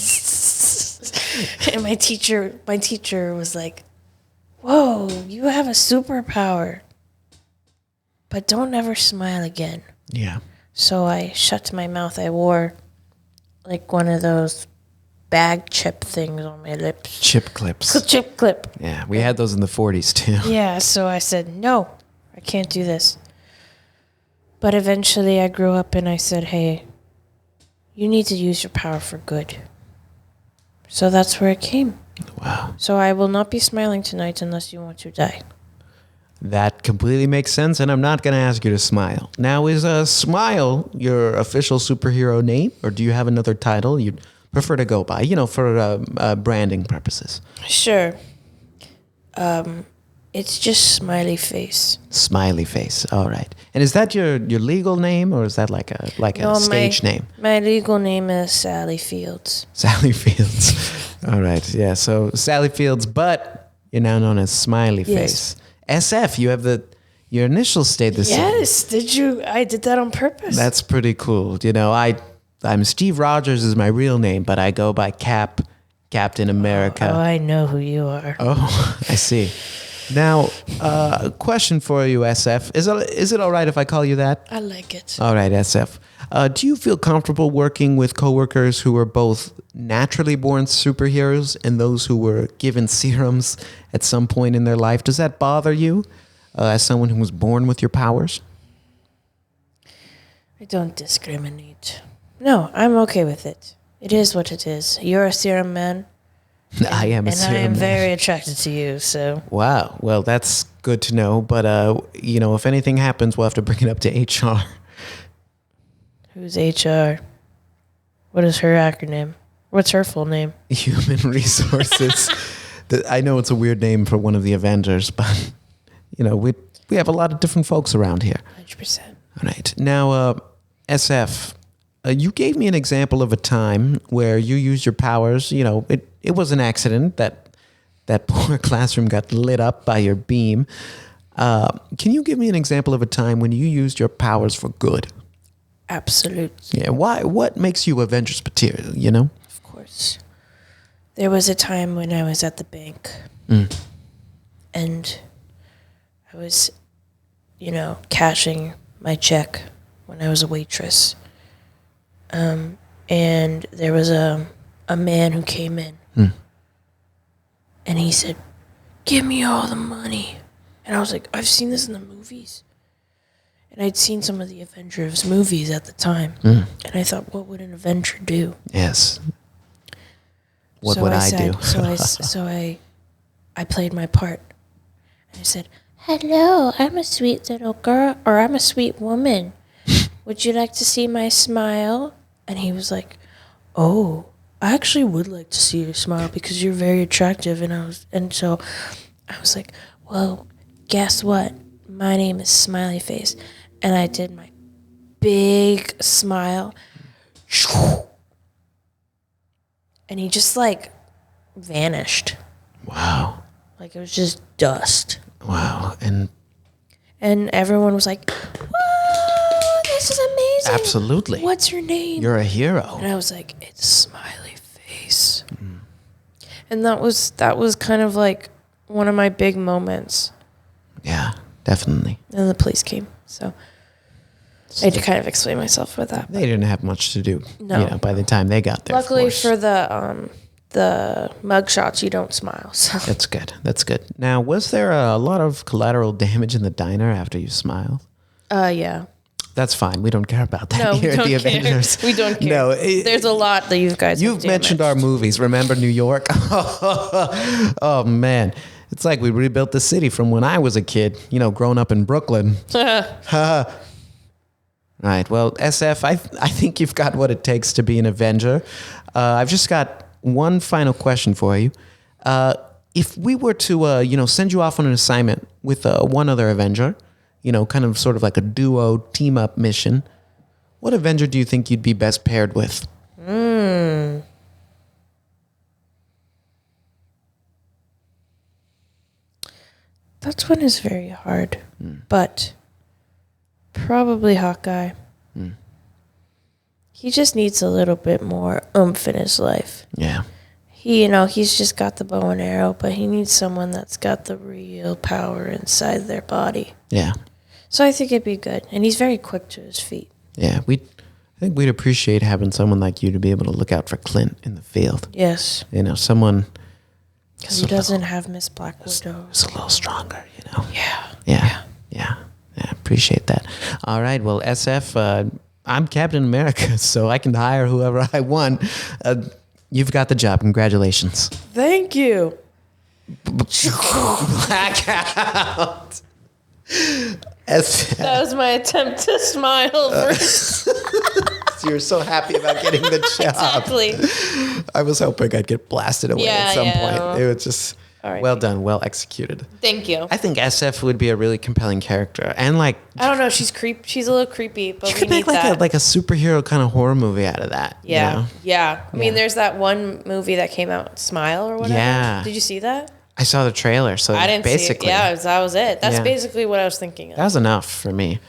Speaker 3: And my teacher was like, "Whoa, you have a superpower. But don't ever smile again."
Speaker 1: Yeah.
Speaker 3: So I shut my mouth. I wore like one of those bag chip things on my lips.
Speaker 1: Chip clips.
Speaker 3: Chip clip.
Speaker 1: Yeah, we had those in the 40s too.
Speaker 3: Yeah, so I said, "No, I can't do this." But eventually I grew up and I said, "Hey, you need to use your power for good." So that's where it came.
Speaker 1: Wow.
Speaker 3: So I will not be smiling tonight unless you want to die.
Speaker 1: That completely makes sense, and I'm not going to ask you to smile. Now, is Smile your official superhero name, or do you have another title you'd prefer to go by, for branding purposes?
Speaker 3: Sure. It's just Smiley Face.
Speaker 1: Smiley Face, all right. And is that your legal name, or is that like a stage name?
Speaker 3: My legal name is Sally Fields.
Speaker 1: Sally Fields. All right, yeah, so Sally Fields, but you're now known as Smiley Face. SF, you have your initials stayed the same.
Speaker 3: Yes, did you? I did that on purpose.
Speaker 1: That's pretty cool. I'm Steve Rogers is my real name, but I go by Captain America.
Speaker 3: Oh, I know who you are.
Speaker 1: Oh, I see. Now, a question for you, SF. Is it all right if I call you that?
Speaker 3: I like it.
Speaker 1: All right, SF. Do you feel comfortable working with coworkers who are both naturally born superheroes and those who were given serums at some point in their life? Does that bother you as someone who was born with your powers?
Speaker 3: I don't discriminate. No, I'm okay with it. It is what it is. You're a serum man.
Speaker 1: I am a serum man.
Speaker 3: And I am very attracted to you, so.
Speaker 1: Wow. Well, that's good to know. But, if anything happens, we'll have to bring it up to HR.
Speaker 3: Who's HR? What is her acronym? What's her full name?
Speaker 1: Human Resources. I know it's a weird name for one of the Avengers, but, we have a lot of different folks around here.
Speaker 3: 100%.
Speaker 1: All right. Now, SF, you gave me an example of a time where you used your powers. It was an accident that poor classroom got lit up by your beam. Can you give me an example of a time when you used your powers for good?
Speaker 3: Absolutely.
Speaker 1: Yeah. Why? What makes you Avengers material,
Speaker 3: Of course. There was a time when I was at the bank. And I was, cashing my check when I was a waitress. And there was a man who came in. And he said, "Give me all the money." And I was like, I've seen this in the movies. And I'd seen some of the Avengers movies at the time. And I thought, what would an Avenger do?
Speaker 1: Yes. What would I do?
Speaker 3: So I played my part. And I said, "Hello, I'm a sweet little girl, or I'm a sweet woman. Would you like to see my smile?" And he was like, "Oh, I actually would like to see your smile because you're very attractive." And so I was like, "Well, guess what? My name is Smiley Face." And I did my big smile. And he just vanished.
Speaker 1: Wow.
Speaker 3: Like it was just dust.
Speaker 1: Wow.
Speaker 3: And everyone was like, "Whoa, this is amazing.
Speaker 1: Absolutely.
Speaker 3: What's your name?"
Speaker 1: You're a hero.
Speaker 3: And I was like, "It's Smiley Face." And that was kind of like one of my big moments.
Speaker 1: Yeah, definitely.
Speaker 3: And the police came, so I had to kind of explain myself with that.
Speaker 1: They didn't have much to do.
Speaker 3: No.
Speaker 1: By the time they got there.
Speaker 3: Luckily for the mug shots, you don't smile. So
Speaker 1: That's good. That's good. Now, was there a lot of collateral damage in the diner after you smiled?
Speaker 3: Yeah.
Speaker 1: That's fine. We don't care about that
Speaker 3: No,
Speaker 1: here
Speaker 3: we
Speaker 1: at the
Speaker 3: don't care.
Speaker 1: Avengers.
Speaker 3: We don't care.
Speaker 1: No,
Speaker 3: There's a lot that you guys
Speaker 1: You've mentioned our movies. Remember New York? Oh, man. It's like we rebuilt the city from when I was a kid, growing up in Brooklyn. Right. Well, SF, I think you've got what it takes to be an Avenger. I've just got one final question for you. If we were to, send you off on an assignment with one other Avenger, kind of sort of like a duo team-up mission, what Avenger do you think you'd be best paired with?
Speaker 3: That one is very hard, but probably Hawkeye. He just needs a little bit more oomph in his life.
Speaker 1: Yeah.
Speaker 3: He's just got the bow and arrow, but he needs someone that's got the real power inside their body.
Speaker 1: Yeah.
Speaker 3: So I think it'd be good. And he's very quick to his feet.
Speaker 1: Yeah. I think we'd appreciate having someone like you to be able to look out for Clint in the field.
Speaker 3: Yes.
Speaker 1: Someone...
Speaker 3: Because he doesn't have Miss Black Widow.
Speaker 1: It's a little stronger,
Speaker 3: Yeah.
Speaker 1: Yeah. Appreciate that. All right. Well, SF, I'm Captain America, so I can hire whoever I want. You've got the job. Congratulations.
Speaker 3: Thank you.
Speaker 1: Blackout.
Speaker 2: That was my attempt to smile.
Speaker 1: So you were so happy about getting the job.
Speaker 2: Exactly.
Speaker 1: I was hoping I'd get blasted away at some point. It was just well done, well executed.
Speaker 2: Thank you.
Speaker 1: I think SF would be a really compelling character, and like
Speaker 2: I don't know, she's a little creepy, but
Speaker 1: you could make like a superhero kind of horror movie out of that.
Speaker 2: Yeah,
Speaker 1: you know?
Speaker 2: yeah. I mean, there's that one movie that came out, Smile or whatever.
Speaker 1: Yeah.
Speaker 2: Did you see that?
Speaker 1: I saw the trailer, so
Speaker 2: I didn't
Speaker 1: basically,
Speaker 2: see it. Yeah, that was it. That's basically what I was thinking of.
Speaker 1: That was enough for me,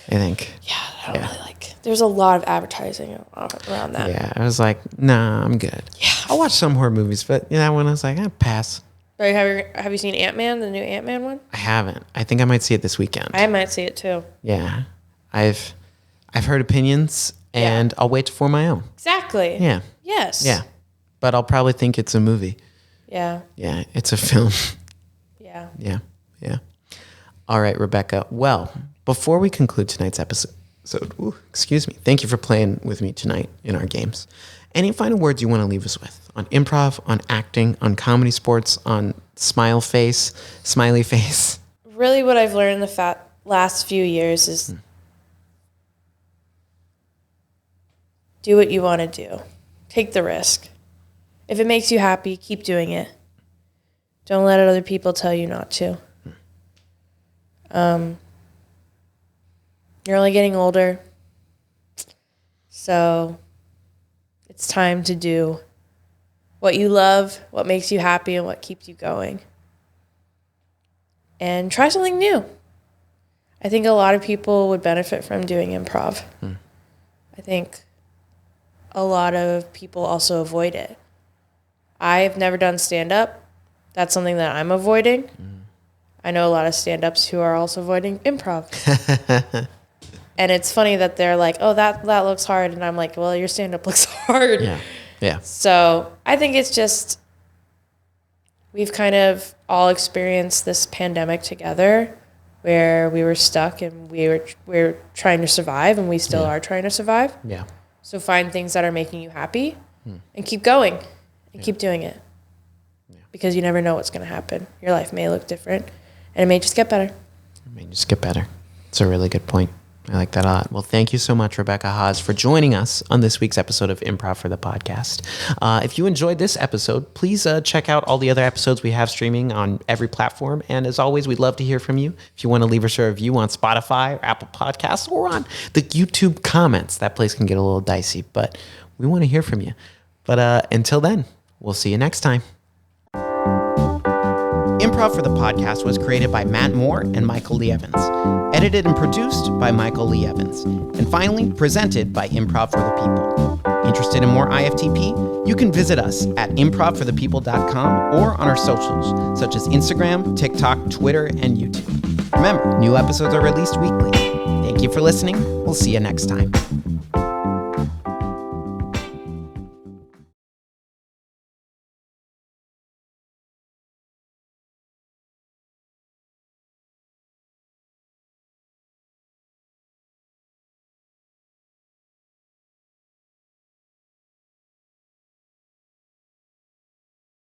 Speaker 1: I think.
Speaker 2: Yeah, I don't really like it. There's a lot of advertising around that.
Speaker 1: Yeah, I was like, nah, I'm good.
Speaker 2: Yeah.
Speaker 1: I'll watch some horror movies, but that one I was like, pass.
Speaker 2: But have you seen Ant-Man, the new Ant-Man one?
Speaker 1: I haven't. I think I might see it this weekend.
Speaker 2: I might see it too.
Speaker 1: Yeah, I've heard opinions, and I'll wait to form my own.
Speaker 2: Exactly.
Speaker 1: Yeah.
Speaker 2: Yes.
Speaker 1: Yeah, but I'll probably think it's a movie.
Speaker 2: Yeah.
Speaker 1: Yeah, it's a film.
Speaker 2: Yeah.
Speaker 1: Yeah. Yeah. All right, Rebecca. Well, before we conclude tonight's episode, excuse me. Thank you for playing with me tonight in our games. Any final words you want to leave us with on improv, on acting, on comedy sports, on smiley face?
Speaker 2: Really, what I've learned in the last few years is do what you want to do. Take the risk. If it makes you happy, keep doing it. Don't let other people tell you not to. You're only getting older, so it's time to do what you love, what makes you happy, and what keeps you going. And try something new. I think a lot of people would benefit from doing improv. I think a lot of people also avoid it. I've never done stand-up. That's something that I'm avoiding. I know a lot of stand-ups who are also avoiding improv. And it's funny that they're like, oh, that looks hard. And I'm like, well, your stand-up looks hard.
Speaker 1: Yeah. Yeah.
Speaker 2: So I think it's just we've kind of all experienced this pandemic together where we were stuck and we were trying to survive, and we still are trying to survive.
Speaker 1: Yeah.
Speaker 2: So find things that are making you happy and keep going and keep doing it. Because you never know what's going to happen. Your life may look different, and it may just get better. It's
Speaker 1: a really good point. I like that a lot. Well, thank you so much, Rebecca Haas, for joining us on this week's episode of Improv for the Podcast. If you enjoyed this episode, please check out all the other episodes we have streaming on every platform. And as always, we'd love to hear from you. If you want to leave us a review on Spotify or Apple Podcasts or on the YouTube comments, that place can get a little dicey, but we want to hear from you. But until then, we'll see you next time. Improv for the Podcast was created by Matt Moore and Michael Lee Evans. Edited and produced by Michael Lee Evans. And finally, presented by Improv for the People. Interested in more IFTP? You can visit us at improvforthepeople.com or on our socials, such as Instagram, TikTok, Twitter, and YouTube. Remember, new episodes are released weekly. Thank you for listening. We'll see you next time.